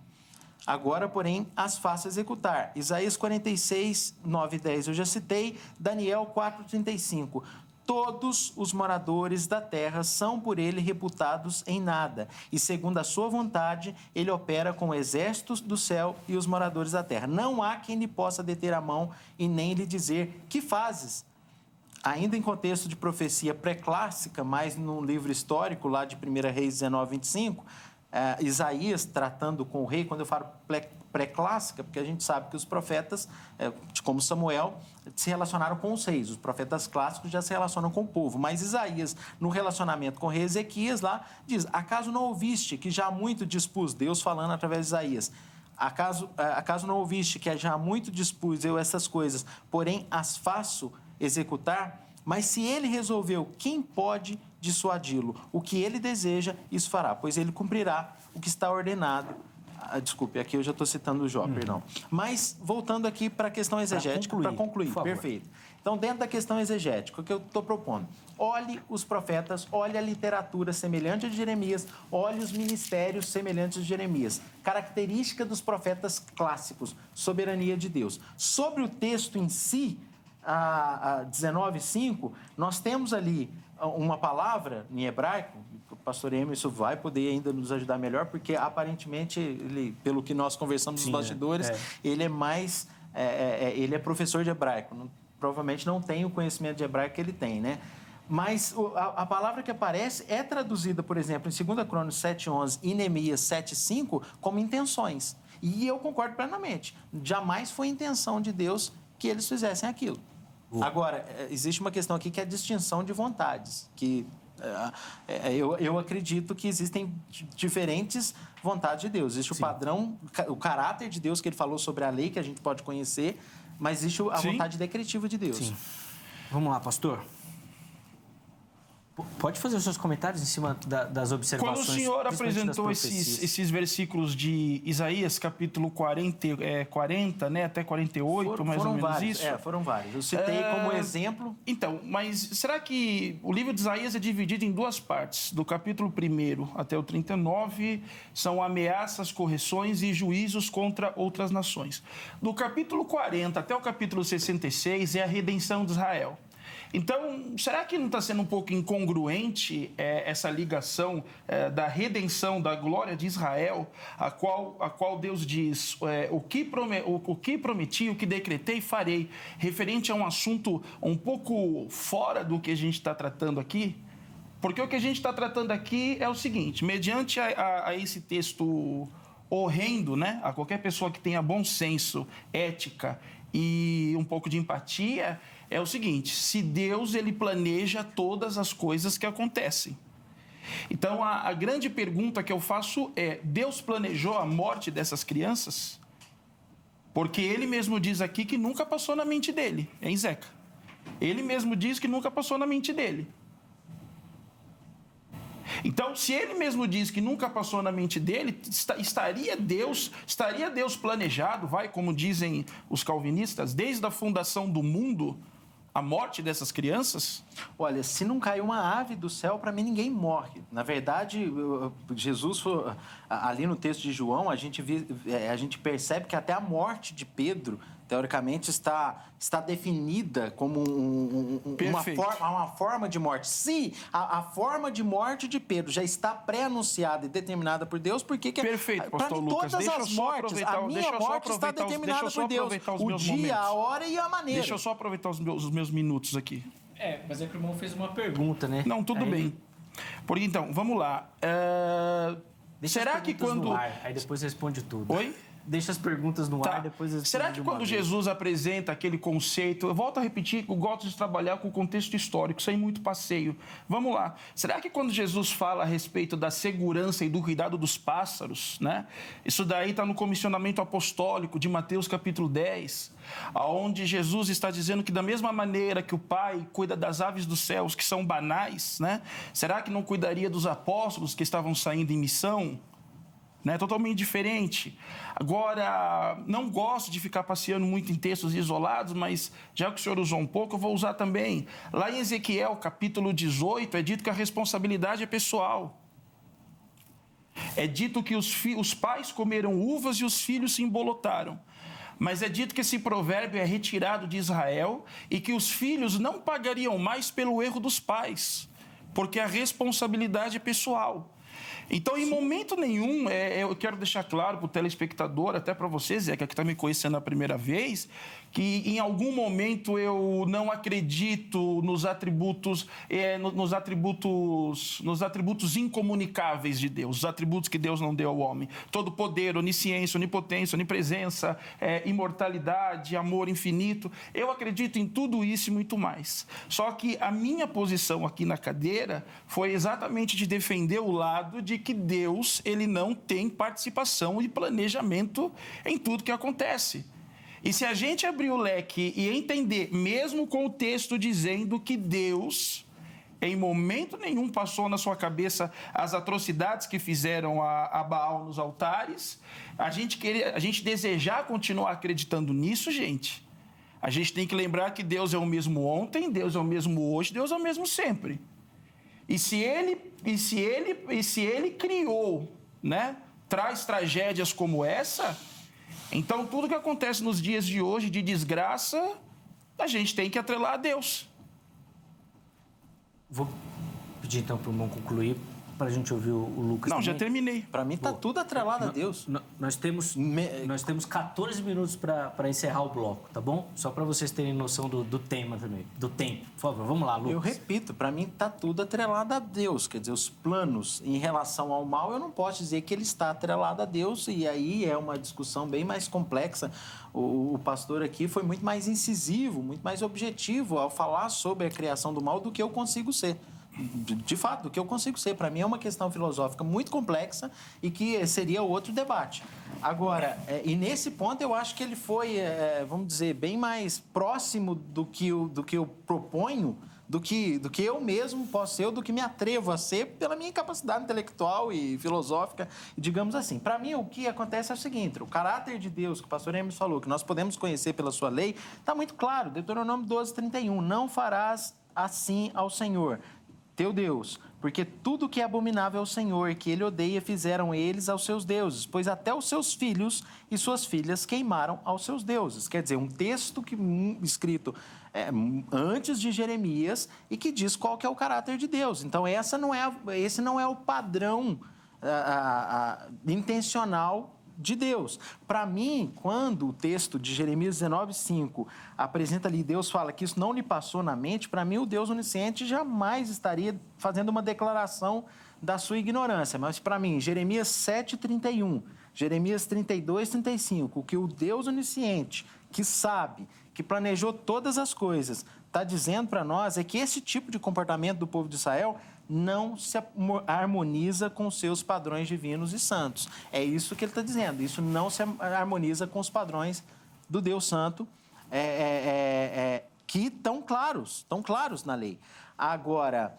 Agora, porém, as faço executar. Isaías 46, 9 e 10 eu já citei. Daniel 4, 35. Todos os moradores da terra são por ele reputados em nada, e segundo a sua vontade, ele opera com exércitos do céu e os moradores da terra. Não há quem lhe possa deter a mão e nem lhe dizer: que fazes? Ainda em contexto de profecia pré-clássica, mas num livro histórico lá de 1 Reis 19, 25, Isaías tratando com o rei, quando eu falo pré-clássica, porque a gente sabe que os profetas, como Samuel, se relacionaram com os reis. Os profetas clássicos já se relacionam com o povo. Mas Isaías, no relacionamento com o rei Ezequias, lá, diz: acaso não ouviste que já muito dispus, Deus falando através de Isaías, acaso não ouviste que já muito dispus eu essas coisas, porém as faço executar? Mas se ele resolveu, quem pode dissuadi-lo? O que ele deseja, isso fará, pois ele cumprirá o que está ordenado. Desculpe, aqui eu já estou citando o Jó, perdão. Mas, voltando aqui para a questão exegética, para concluir. Perfeito. Então, dentro da questão exegética, o que eu estou propondo? Olhe os profetas, olhe a literatura semelhante a de Jeremias, olhe os ministérios semelhantes de Jeremias. Característica dos profetas clássicos, soberania de Deus. Sobre o texto em si, a 19:5, nós temos ali uma palavra em hebraico. O pastor Emerson vai poder ainda nos ajudar melhor, porque aparentemente, pelo que nós conversamos nos bastidores, ele é mais... ele é professor de hebraico. Provavelmente não tem o conhecimento de hebraico que ele tem, né? Mas a palavra que aparece é traduzida, por exemplo, em 2 Crônicas 7:11 e Neemias 7:5 como intenções. E eu concordo plenamente. Jamais foi intenção de Deus que eles fizessem aquilo. Agora, existe uma questão aqui que é a distinção de vontades, que eu acredito que existem diferentes vontades de Deus. Existe o padrão, o caráter de Deus que ele falou sobre a lei, que a gente pode conhecer, mas existe a vontade decretiva de Deus. Sim. Vamos lá, pastor. Pode fazer os seus comentários em cima das observações. Quando o senhor principalmente das apresentou profecias. esses versículos de Isaías, capítulo 40, né, até 48, mais ou menos vários, isso? foram vários. Eu citei como exemplo. Então, mas será que o livro de Isaías é dividido em duas partes? Do capítulo 1 até o 39 são ameaças, correções e juízos contra outras nações. Do capítulo 40 até o capítulo 66 é a redenção de Israel. Então, será que não está sendo um pouco incongruente essa ligação da redenção, da glória de Israel, a qual Deus diz o que prometi, o que decretei, farei, referente a um assunto um pouco fora do que a gente está tratando aqui? Porque o que a gente está tratando aqui é o seguinte, mediante a esse texto horrendo, né, a qualquer pessoa que tenha bom senso, ética e um pouco de empatia, é o seguinte: se Deus ele planeja todas as coisas que acontecem. Então, a grande pergunta que eu faço é: Deus planejou a morte dessas crianças? Porque ele mesmo diz aqui que nunca passou na mente dele, hein, Zeca? Ele mesmo diz que nunca passou na mente dele. Então, se ele mesmo diz que nunca passou na mente dele, estaria Deus planejado, como dizem os calvinistas, desde a fundação do mundo, a morte dessas crianças? Olha, se não cai uma ave do céu, para mim ninguém morre. Na verdade, Jesus, ali no texto de João, a gente percebe que até a morte de Pedro, teoricamente, está definida como uma forma de morte. Se a forma de morte de Pedro já está pré-anunciada e determinada por Deus, por que... Perfeito, pastor Lucas. Todas as mortes, a minha morte está determinada por Deus. O dia, a hora e a maneira. Deixa eu só aproveitar os meus minutos aqui. Mas é que o irmão fez uma pergunta, né? Não, tudo bem. Porque, então, vamos lá. Será que quando... no ar, aí depois responde tudo. Oi? Deixa as perguntas no ar, depois responde. Será que quando Jesus apresenta aquele conceito... Eu volto a repetir que eu gosto de trabalhar com o contexto histórico, sem muito passeio. Vamos lá. Será que quando Jesus fala a respeito da segurança e do cuidado dos pássaros, né? Isso daí está no comissionamento apostólico de Mateus capítulo 10, onde Jesus está dizendo que da mesma maneira que o Pai cuida das aves dos céus, que são banais, né? Será que não cuidaria dos apóstolos que estavam saindo em missão? Né? Totalmente diferente. Agora, não gosto de ficar passeando muito em textos isolados, mas já que o senhor usou um pouco, eu vou usar também. Lá em Ezequiel, capítulo 18, é dito que a responsabilidade é pessoal. É dito que os pais comeram uvas e os filhos se embolotaram. Mas é dito que esse provérbio é retirado de Israel e que os filhos não pagariam mais pelo erro dos pais, porque a responsabilidade é pessoal. Então, em momento nenhum, eu quero deixar claro para o telespectador, até para você, Zé, que está me conhecendo a primeira vez, que em algum momento eu não acredito nos atributos incomunicáveis de Deus, os atributos que Deus não deu ao homem. Todo poder, onisciência, onipotência, onipresença, imortalidade, amor infinito. Eu acredito em tudo isso e muito mais. Só que a minha posição aqui na cadeira foi exatamente de defender o lado de que Deus ele não tem participação e planejamento em tudo que acontece. E se a gente abrir o leque e entender, mesmo com o texto dizendo que Deus, em momento nenhum, passou na sua cabeça as atrocidades que fizeram a Baal nos altares, a gente desejar continuar acreditando nisso, gente, a gente tem que lembrar que Deus é o mesmo ontem, Deus é o mesmo hoje, Deus é o mesmo sempre. E se ele criou, né, traz tragédias como essa, então tudo que acontece nos dias de hoje de desgraça, a gente tem que atrelar a Deus. Vou pedir então para o irmão concluir, para a gente ouvir o Lucas. Não, também. já terminei. Para mim está tudo atrelado a Deus. Nós temos 14 minutos para encerrar o bloco, tá bom? Só para vocês terem noção do tema também, do tempo. Por favor, vamos lá, Lucas. Eu repito, para mim está tudo atrelado a Deus. Quer dizer, os planos em relação ao mal, eu não posso dizer que ele está atrelado a Deus, e aí é uma discussão bem mais complexa. O pastor aqui foi muito mais incisivo, muito mais objetivo ao falar sobre a criação do mal do que eu consigo ser. De fato, do que eu consigo ser. Para mim é uma questão filosófica muito complexa e que seria outro debate. Agora, e nesse ponto eu acho que ele foi, vamos dizer, bem mais próximo do que eu proponho do que eu mesmo posso ser, ou do que me atrevo a ser pela minha capacidade intelectual e filosófica, digamos assim. Para mim, o que acontece é o seguinte: o caráter de Deus, que o pastor Hermes falou, que nós podemos conhecer pela sua lei, está muito claro. Deuteronômio 12:31, não farás assim ao Senhor, teu Deus, porque tudo que é abominável ao Senhor, que ele odeia, fizeram eles aos seus deuses, pois até os seus filhos e suas filhas queimaram aos seus deuses. Quer dizer, um texto escrito antes de Jeremias e que diz qual que é o caráter de Deus. Então, esse não é o padrão intencional de Deus. Para mim, quando o texto de Jeremias 19:5 apresenta ali, Deus fala que isso não lhe passou na mente, para mim o Deus onisciente jamais estaria fazendo uma declaração da sua ignorância. Mas para mim, Jeremias 7:31, Jeremias 32:35, o que o Deus onisciente, que sabe, que planejou todas as coisas, está dizendo para nós é que esse tipo de comportamento do povo de Israel não se harmoniza com os seus padrões divinos e santos. É isso que ele está dizendo. Isso não se harmoniza com os padrões do Deus Santo, que estão claros na lei. Agora,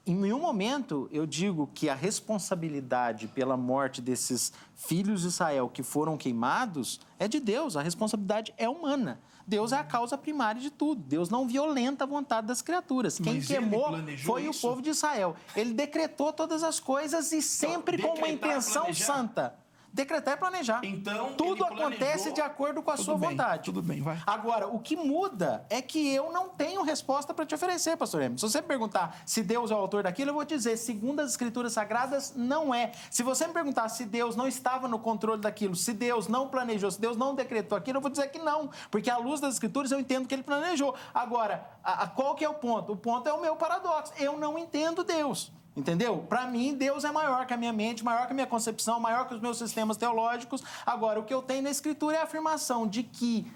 em nenhum momento eu digo que a responsabilidade pela morte desses filhos de Israel que foram queimados é de Deus. A responsabilidade é humana. Deus é a causa primária de tudo. Deus não violenta a vontade das criaturas. Quem queimou foi o povo de Israel. Ele decretou todas as coisas e sempre com uma intenção santa. Decretar é planejar. Então, tudo acontece de acordo com a sua vontade. Tudo bem, vai. Agora, o que muda é que eu não tenho resposta para te oferecer, pastor Hermes. Se você me perguntar se Deus é o autor daquilo, eu vou dizer, segundo as Escrituras Sagradas, não é. Se você me perguntar se Deus não estava no controle daquilo, se Deus não planejou, se Deus não decretou aquilo, eu vou dizer que não. Porque à luz das Escrituras eu entendo que ele planejou. Agora, qual que é o ponto? O ponto é o meu paradoxo. Eu não entendo Deus. Entendeu? Para mim, Deus é maior que a minha mente, maior que a minha concepção, maior que os meus sistemas teológicos. Agora, o que eu tenho na Escritura é a afirmação de que,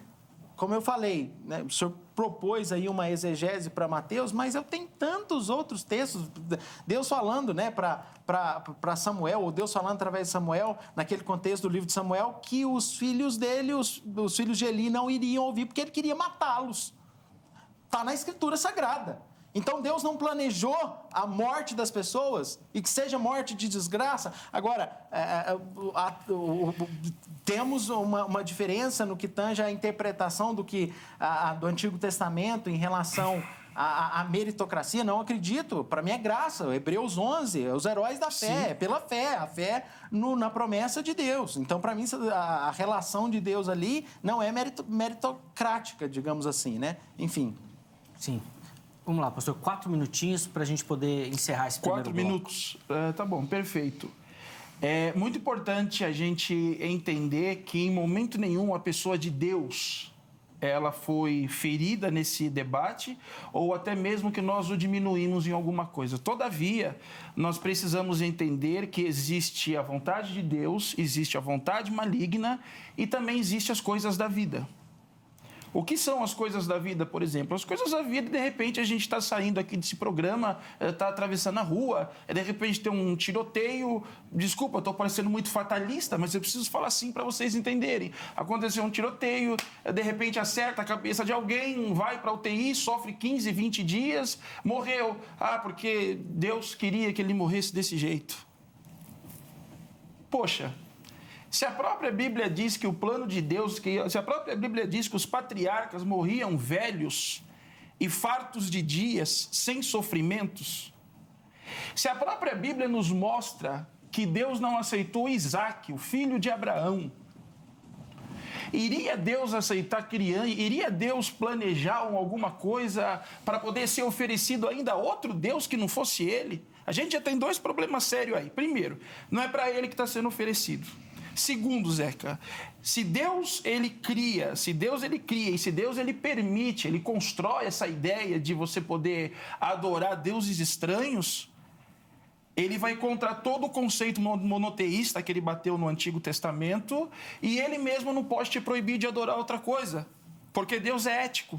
como eu falei, né, o senhor propôs aí uma exegese para Mateus, mas eu tenho tantos outros textos, Deus falando, né, para Samuel, ou Deus falando através de Samuel, naquele contexto do livro de Samuel, que os filhos dele, os filhos de Eli, não iriam ouvir, porque ele queria matá-los. Está na Escritura Sagrada. Então, Deus não planejou a morte das pessoas e que seja morte de desgraça. Agora, temos uma diferença no que tange a interpretação do Antigo Testamento em relação à meritocracia. Não acredito. Para mim é graça. Hebreus 11, os heróis da fé. É pela fé. A fé na promessa de Deus. Então, para mim, a relação de Deus ali não é meritocrática, digamos assim, né? Enfim. Sim. Vamos lá, pastor, 4 minutinhos para a gente poder encerrar esse primeiro bloco. 4 minutos. Tá bom, perfeito. É muito importante a gente entender que em momento nenhum a pessoa de Deus ela foi ferida nesse debate ou até mesmo que nós o diminuímos em alguma coisa. Todavia, nós precisamos entender que existe a vontade de Deus, existe a vontade maligna e também existem as coisas da vida. O que são as coisas da vida, por exemplo? As coisas da vida, de repente, a gente está saindo aqui desse programa, está atravessando a rua, de repente tem um tiroteio. Desculpa, eu estou parecendo muito fatalista, mas eu preciso falar assim para vocês entenderem. Aconteceu um tiroteio, de repente acerta a cabeça de alguém, vai para a UTI, sofre 15, 20 dias, morreu. Porque Deus queria que ele morresse desse jeito. Poxa... Se a própria Bíblia diz que o plano de Deus, se a própria Bíblia diz que os patriarcas morriam velhos e fartos de dias, sem sofrimentos, se a própria Bíblia nos mostra que Deus não aceitou Isaque, o filho de Abraão, iria Deus aceitar criança, iria Deus planejar alguma coisa para poder ser oferecido ainda a outro Deus que não fosse ele? A gente já tem 2 problemas sérios aí. Primeiro, não é para ele que está sendo oferecido. Segundo, Zeca, se Deus ele cria e se Deus ele permite, ele constrói essa ideia de você poder adorar deuses estranhos, ele vai contra todo o conceito monoteísta que ele bateu no Antigo Testamento e ele mesmo não pode te proibir de adorar outra coisa, porque Deus é ético.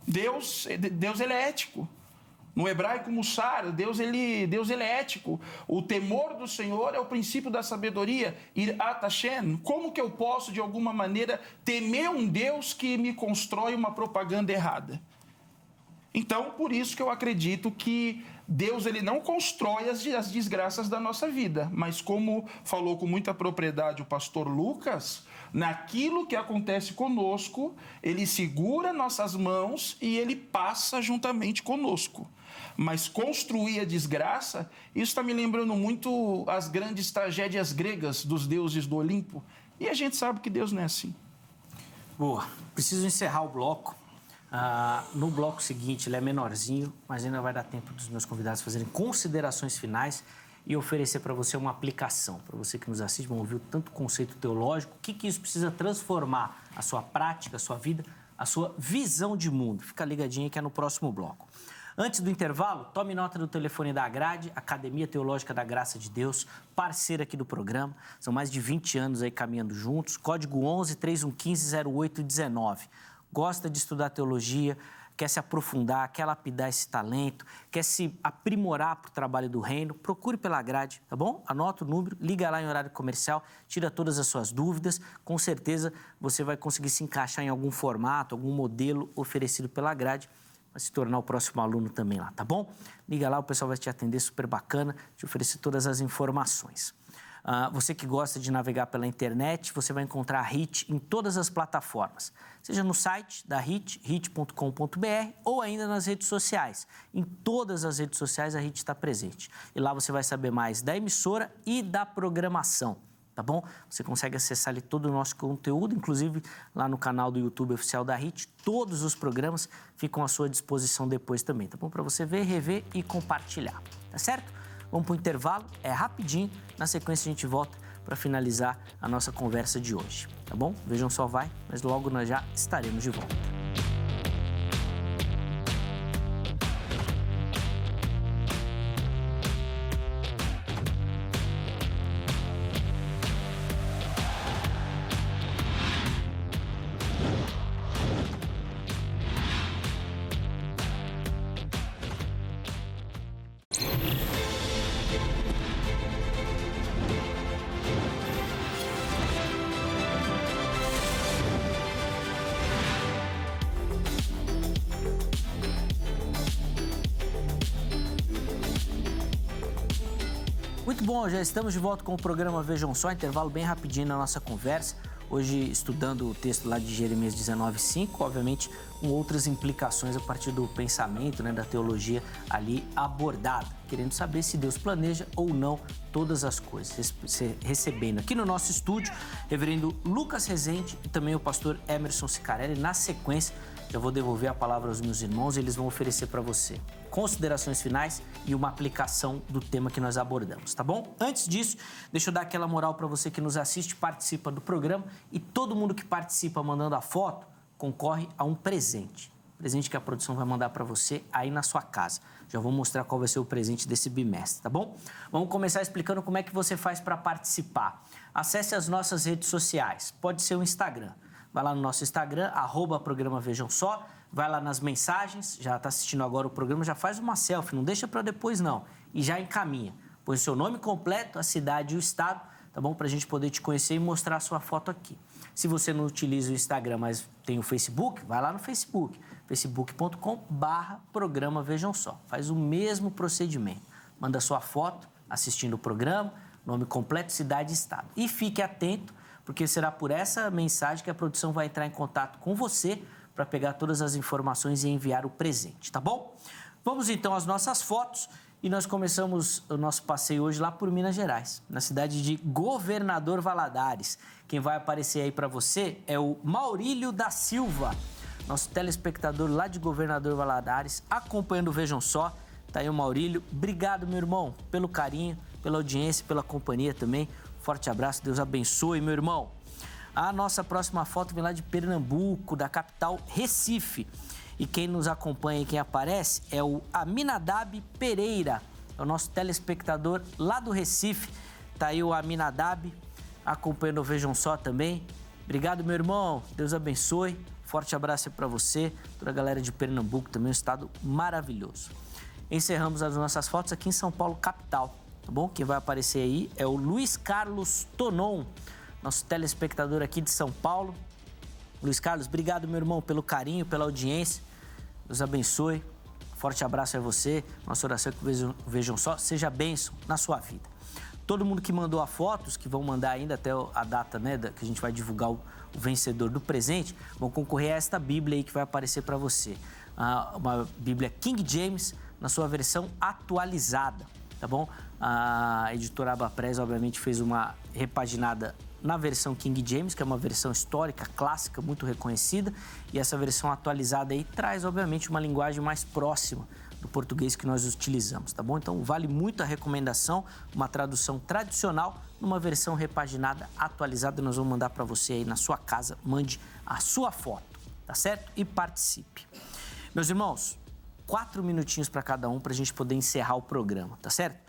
Deus ele é ético. No hebraico, mussar, Deus ele é ético. O temor do Senhor é o princípio da sabedoria. Irat Hashem. Como que eu posso, de alguma maneira, temer um Deus que me constrói uma propaganda errada? Então, por isso que eu acredito que Deus ele não constrói as desgraças da nossa vida, mas como falou com muita propriedade o pastor Lucas, naquilo que acontece conosco, ele segura nossas mãos e ele passa juntamente conosco. Mas construir a desgraça, isso está me lembrando muito as grandes tragédias gregas dos deuses do Olimpo. E a gente sabe que Deus não é assim. Boa. Preciso encerrar o bloco. No bloco seguinte, ele é menorzinho, mas ainda vai dar tempo dos meus convidados fazerem considerações finais e oferecer para você uma aplicação. Para você que nos assiste, vão ouvir tanto conceito teológico, o que isso precisa transformar a sua prática, a sua vida, a sua visão de mundo. Fica ligadinho que é no próximo bloco. Antes do intervalo, tome nota do telefone da Agrade, Academia Teológica da Graça de Deus, parceira aqui do programa. São mais de 20 anos aí caminhando juntos. Código 11-3115-0819. Gosta de estudar teologia, quer se aprofundar, quer lapidar esse talento, quer se aprimorar para o trabalho do reino, procure pela Grade, tá bom? Anota o número, liga lá em horário comercial, tira todas as suas dúvidas. Com certeza você vai conseguir se encaixar em algum formato, algum modelo oferecido pela Grade, para se tornar o próximo aluno também lá, tá bom? Liga lá, o pessoal vai te atender super bacana, te oferecer todas as informações. Você que gosta de navegar pela internet, você vai encontrar a HIT em todas as plataformas, seja no site da HIT, hit.com.br, ou ainda nas redes sociais. Em todas as redes sociais a HIT está presente. E lá você vai saber mais da emissora e da programação, tá bom? Você consegue acessar ali todo o nosso conteúdo, inclusive lá no canal do YouTube oficial da HIT. Todos os programas ficam à sua disposição depois também, tá bom? Para você ver, rever e compartilhar, tá certo? Vamos para o intervalo, é rapidinho. Na sequência a gente volta para finalizar a nossa conversa de hoje, tá bom? Vejam só, vai, mas logo nós já estaremos de volta. Muito bom, já estamos de volta com o programa Vejam Só, intervalo bem rapidinho na nossa conversa. Hoje estudando o texto lá de Jeremias 19:5, obviamente com outras implicações a partir do pensamento, da teologia ali abordada, querendo saber se Deus planeja ou não todas as coisas. Recebendo aqui no nosso estúdio, reverendo Lucas Rezende e também o pastor Emerson Sicarelli. Na sequência, já vou devolver a palavra aos meus irmãos e eles vão oferecer para você considerações finais e uma aplicação do tema que nós abordamos, tá bom? Antes disso, deixa eu dar aquela moral para você que nos assiste, participa do programa e todo mundo que participa mandando a foto concorre a um presente. Presente que a produção vai mandar para você aí na sua casa. Já vou mostrar qual vai ser o presente desse bimestre, tá bom? Vamos começar explicando como é que você faz para participar. Acesse as nossas redes sociais, pode ser o Instagram. Vai lá no nosso Instagram, @programa Vejam Só, vai lá nas mensagens, já está assistindo agora o programa, já faz uma selfie, não deixa para depois não, e já encaminha. Põe o seu nome completo, a cidade e o estado, tá bom? Para a gente poder te conhecer e mostrar a sua foto aqui. Se você não utiliza o Instagram, mas tem o Facebook, vai lá no Facebook, facebook.com/programa Vejam Só. Faz o mesmo procedimento. Manda sua foto assistindo o programa, nome completo, cidade e estado. E fique atento, porque será por essa mensagem que a produção vai entrar em contato com você para pegar todas as informações e enviar o presente, tá bom? Vamos então às nossas fotos e nós começamos o nosso passeio hoje lá por Minas Gerais, na cidade de Governador Valadares. Quem vai aparecer aí para você é o Maurílio da Silva, nosso telespectador lá de Governador Valadares, acompanhando o Vejam Só. Tá aí o Maurílio. Obrigado, meu irmão, pelo carinho, pela audiência, pela companhia também. Forte abraço, Deus abençoe, meu irmão. A nossa próxima foto vem lá de Pernambuco, da capital Recife. E quem nos acompanha e quem aparece é o Aminadab Pereira, é o nosso telespectador lá do Recife. Tá aí o Aminadab, acompanhando o Vejam Só também. Obrigado, meu irmão, Deus abençoe. Forte abraço para você, toda a galera de Pernambuco também, um estado maravilhoso. encerramos as nossas fotos aqui em São Paulo, capital, tá bom? Quem vai aparecer aí é o Luiz Carlos Tonon, nosso telespectador aqui de São Paulo. Luiz Carlos, obrigado, meu irmão, pelo carinho, pela audiência. Deus abençoe. Forte abraço a você. Nossa oração é que vejam só, seja bênção na sua vida. Todo mundo que mandou a fotos, que vão mandar ainda até a data, né, que a gente vai divulgar o vencedor do presente, vão concorrer a esta Bíblia aí que vai aparecer para você. Uma Bíblia King James, na sua versão atualizada, tá bom? A editora Abapress, obviamente, fez uma repaginada na versão King James, que é uma versão histórica, clássica, muito reconhecida, e essa versão atualizada aí traz, obviamente, uma linguagem mais próxima do português que nós utilizamos, tá bom? Então, vale muito a recomendação, uma tradução tradicional numa versão repaginada, atualizada. Nós vamos mandar para você aí na sua casa, mande a sua foto, tá certo? E participe. Meus irmãos, 4 minutinhos para cada um para a gente poder encerrar o programa, tá certo?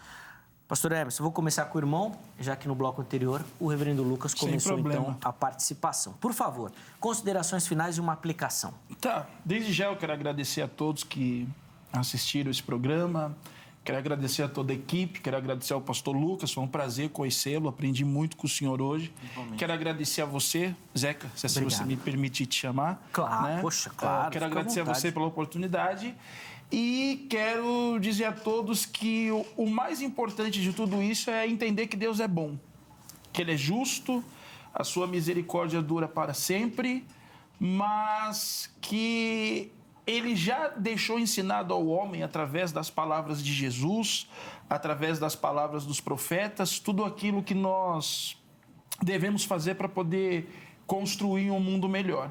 Pastor Emerson, eu vou começar com o irmão, já que no bloco anterior o reverendo Lucas começou então a participação. Por favor, considerações finais e uma aplicação. Tá, desde já eu quero agradecer a todos que assistiram esse programa, quero agradecer a toda a equipe, quero agradecer ao pastor Lucas, foi um prazer conhecê-lo, aprendi muito com o senhor hoje. Igualmente. Quero agradecer a você, Zeca, se assim você me permitir te chamar. Claro, né? Poxa, claro. Quero agradecer a você pela oportunidade. E quero dizer a todos que o mais importante de tudo isso é entender que Deus é bom, que Ele é justo, a sua misericórdia dura para sempre, mas que Ele já deixou ensinado ao homem, através das palavras de Jesus, através das palavras dos profetas, tudo aquilo que nós devemos fazer para poder construir um mundo melhor.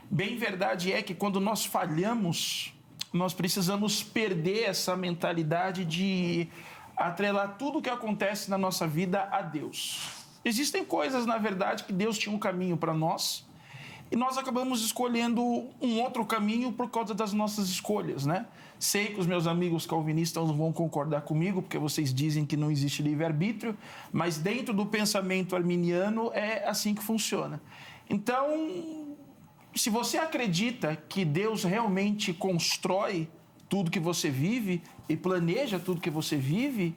Bem verdade é que quando nós falhamos, nós precisamos perder essa mentalidade de atrelar tudo o que acontece na nossa vida a Deus. Existem coisas, na verdade, que Deus tinha um caminho para nós e nós acabamos escolhendo um outro caminho por causa das nossas escolhas, né? Sei que os meus amigos calvinistas não vão concordar comigo, porque vocês dizem que não existe livre-arbítrio, mas dentro do pensamento arminiano é assim que funciona. Então, se você acredita que Deus realmente constrói tudo que você vive e planeja tudo que você vive,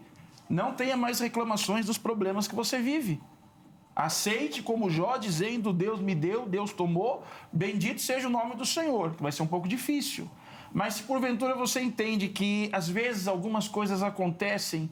não tenha mais reclamações dos problemas que você vive. Aceite como Jó, dizendo: Deus me deu, Deus tomou, bendito seja o nome do Senhor, que vai ser um pouco difícil. Mas se porventura você entende que às vezes algumas coisas acontecem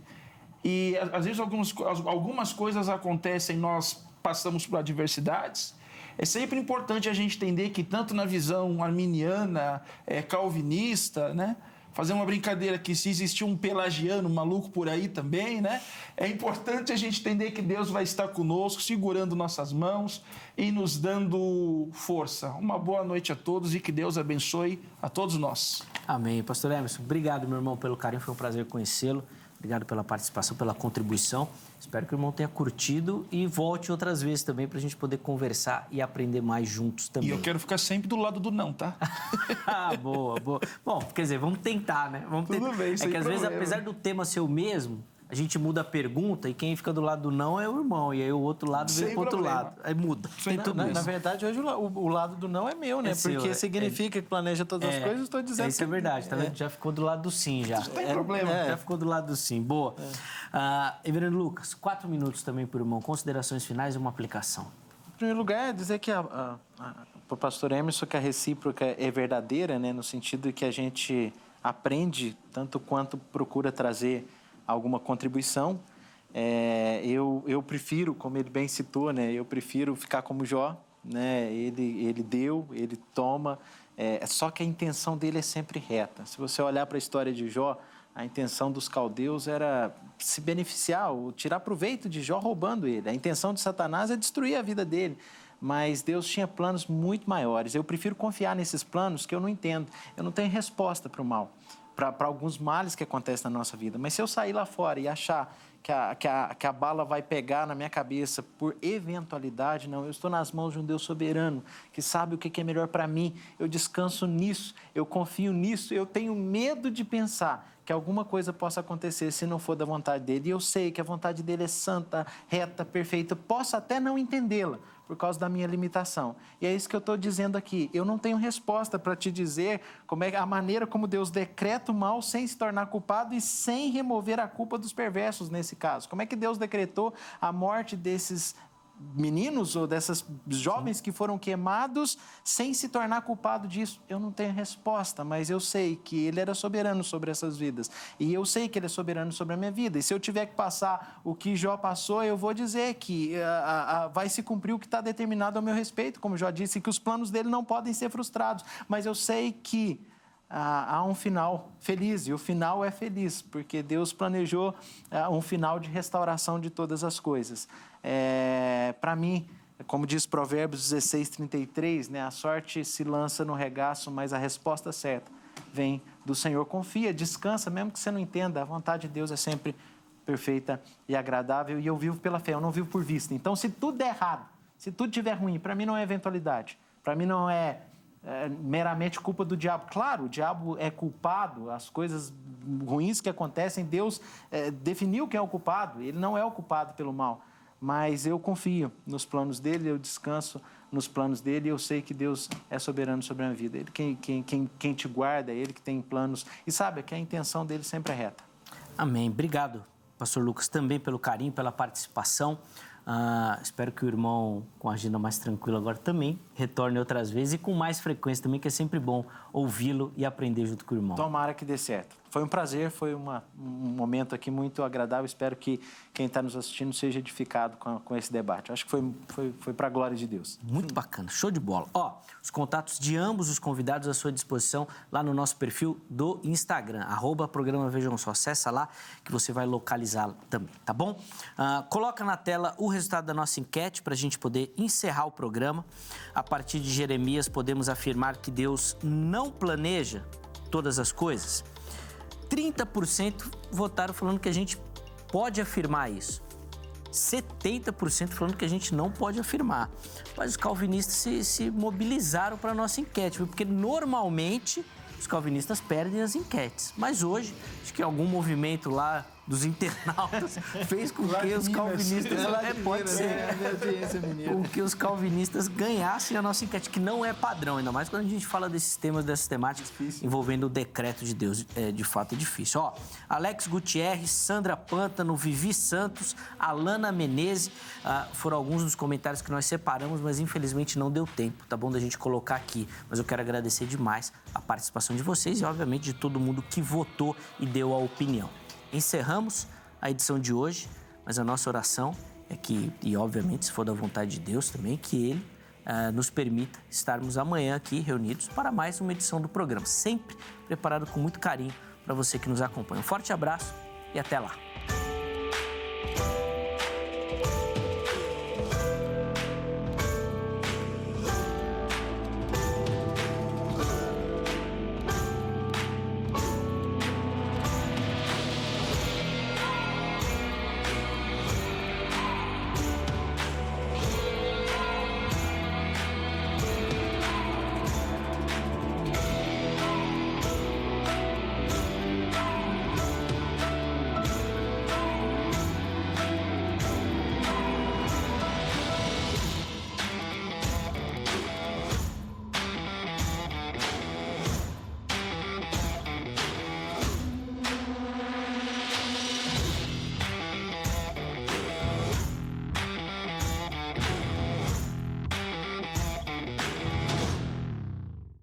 e às vezes algumas coisas acontecem, nós passamos por adversidades, é sempre importante a gente entender que tanto na visão arminiana, calvinista, né? Fazer uma brincadeira que se existir um pelagiano maluco por aí também, né? É importante a gente entender que Deus vai estar conosco, segurando nossas mãos e nos dando força. Uma boa noite a todos e que Deus abençoe a todos nós. Amém. Pastor Emerson, obrigado, meu irmão, pelo carinho. Foi um prazer conhecê-lo. Obrigado pela participação, pela contribuição. Espero que o irmão tenha curtido e volte outras vezes também para a gente poder conversar e aprender mais juntos também. E eu quero ficar sempre do lado do não, tá? Boa, boa. Bom, quer dizer, vamos tentar, né? Vamos tentar. Tudo bem, sem É que às vezes, apesar do tema ser o mesmo, a gente muda a pergunta e quem fica do lado do não é o irmão. E aí o outro lado vem pro outro lado. Aí muda. Tem tudo isso. Na verdade, hoje o lado do não é meu, né? Porque significa que planeja todas as coisas, eu estou dizendo. Isso é verdade, tá vendo? Já ficou do lado do sim, já. Não tem problema. Já ficou do lado do sim. Boa. Reverendo Lucas, 4 minutos também pro irmão. Considerações finais e uma aplicação. Em primeiro lugar, é dizer que para o pastor Emerson que a recíproca é verdadeira, né? No sentido de que a gente aprende tanto quanto procura trazer alguma contribuição. Eu prefiro, como ele bem citou, né? Eu prefiro ficar como Jó, né? Ele deu, ele toma, só que a intenção dele é sempre reta. Se você olhar para a história de Jó, a intenção dos caldeus era se beneficiar, ou tirar proveito de Jó roubando ele. A intenção de Satanás é destruir a vida dele. Mas Deus tinha planos muito maiores. Eu prefiro confiar nesses planos que eu não entendo. Eu não tenho resposta para o mal, para alguns males que acontecem na nossa vida. Mas se eu sair lá fora e achar que a bala vai pegar na minha cabeça por eventualidade, não. Eu estou nas mãos de um Deus soberano, que sabe o que é melhor para mim. Eu descanso nisso, eu confio nisso. Eu tenho medo de pensar que alguma coisa possa acontecer se não for da vontade dele. E eu sei que a vontade dele é santa, reta, perfeita. Posso até não entendê-la, por causa da minha limitação. E é isso que eu estou dizendo aqui. Eu não tenho resposta para te dizer como é a maneira como Deus decreta o mal sem se tornar culpado e sem remover a culpa dos perversos nesse caso. Como é que Deus decretou a morte desses meninos ou dessas jovens que foram queimados sem se tornar culpado disso? Eu não tenho resposta, mas eu sei que Ele era soberano sobre essas vidas. E eu sei que Ele é soberano sobre a minha vida. E se eu tiver que passar o que Jó passou, eu vou dizer que vai se cumprir o que está determinado ao meu respeito, como Jó disse, que os planos dele não podem ser frustrados. Mas eu sei que há um final feliz, e o final é feliz, porque Deus planejou um final de restauração de todas as coisas. Para mim, como diz Provérbios 16:33, né, a sorte se lança no regaço, mas a resposta certa vem do Senhor. Confia, descansa, mesmo que você não entenda, a vontade de Deus é sempre perfeita e agradável, e eu vivo pela fé, eu não vivo por vista. Então, se tudo der errado, se tudo estiver ruim, para mim não é eventualidade, para mim não é meramente culpa do diabo. Claro, o diabo é culpado, as coisas ruins que acontecem, Deus definiu quem é o culpado, ele não é o culpado pelo mal, mas eu confio nos planos dele, eu descanso nos planos dele, e eu sei que Deus é soberano sobre a minha vida. Ele quem te guarda, é Ele que tem planos, e sabe que a intenção dele sempre é reta. Amém. Obrigado, pastor Lucas, também pelo carinho, pela participação. Espero que o irmão, com a agenda mais tranquila agora, também retorne outras vezes e com mais frequência também, que é sempre bom ouvi-lo e aprender junto com o irmão. Tomara que dê certo. Foi um prazer, foi um momento aqui muito agradável. Espero que quem está nos assistindo seja edificado com esse debate. Acho que foi para a glória de Deus. Muito bacana, show de bola. Ó, os contatos de ambos os convidados à sua disposição lá no nosso perfil do Instagram, @programa Vejam Só. Acessa lá que você vai localizá-lo também, tá bom? Coloca na tela o resultado da nossa enquete para a gente poder encerrar o programa. A partir de Jeremias, podemos afirmar que Deus não planeja todas as coisas? 30% votaram falando que a gente pode afirmar isso. 70% falando que a gente não pode afirmar. Mas os calvinistas se mobilizaram para a nossa enquete, porque normalmente os calvinistas perdem as enquetes. Mas hoje, acho que algum movimento lá dos internautas fez com que os calvinistas... pode ser. Com que os calvinistas ganhassem a nossa enquete, que não é padrão, ainda mais quando a gente fala desses temas, dessas temáticas envolvendo o decreto de Deus. De fato, é difícil. Ó, Alex Gutierrez, Sandra Pântano, Vivi Santos, Alana Menezes, foram alguns dos comentários que nós separamos, mas infelizmente não deu tempo, tá bom, da gente colocar aqui. Mas eu quero agradecer demais a participação de vocês e, obviamente, de todo mundo que votou e deu a opinião. Encerramos a edição de hoje, mas a nossa oração é que, e obviamente, se for da vontade de Deus também, que Ele nos permita estarmos amanhã aqui reunidos para mais uma edição do programa, sempre preparado com muito carinho para você que nos acompanha. Um forte abraço e até lá!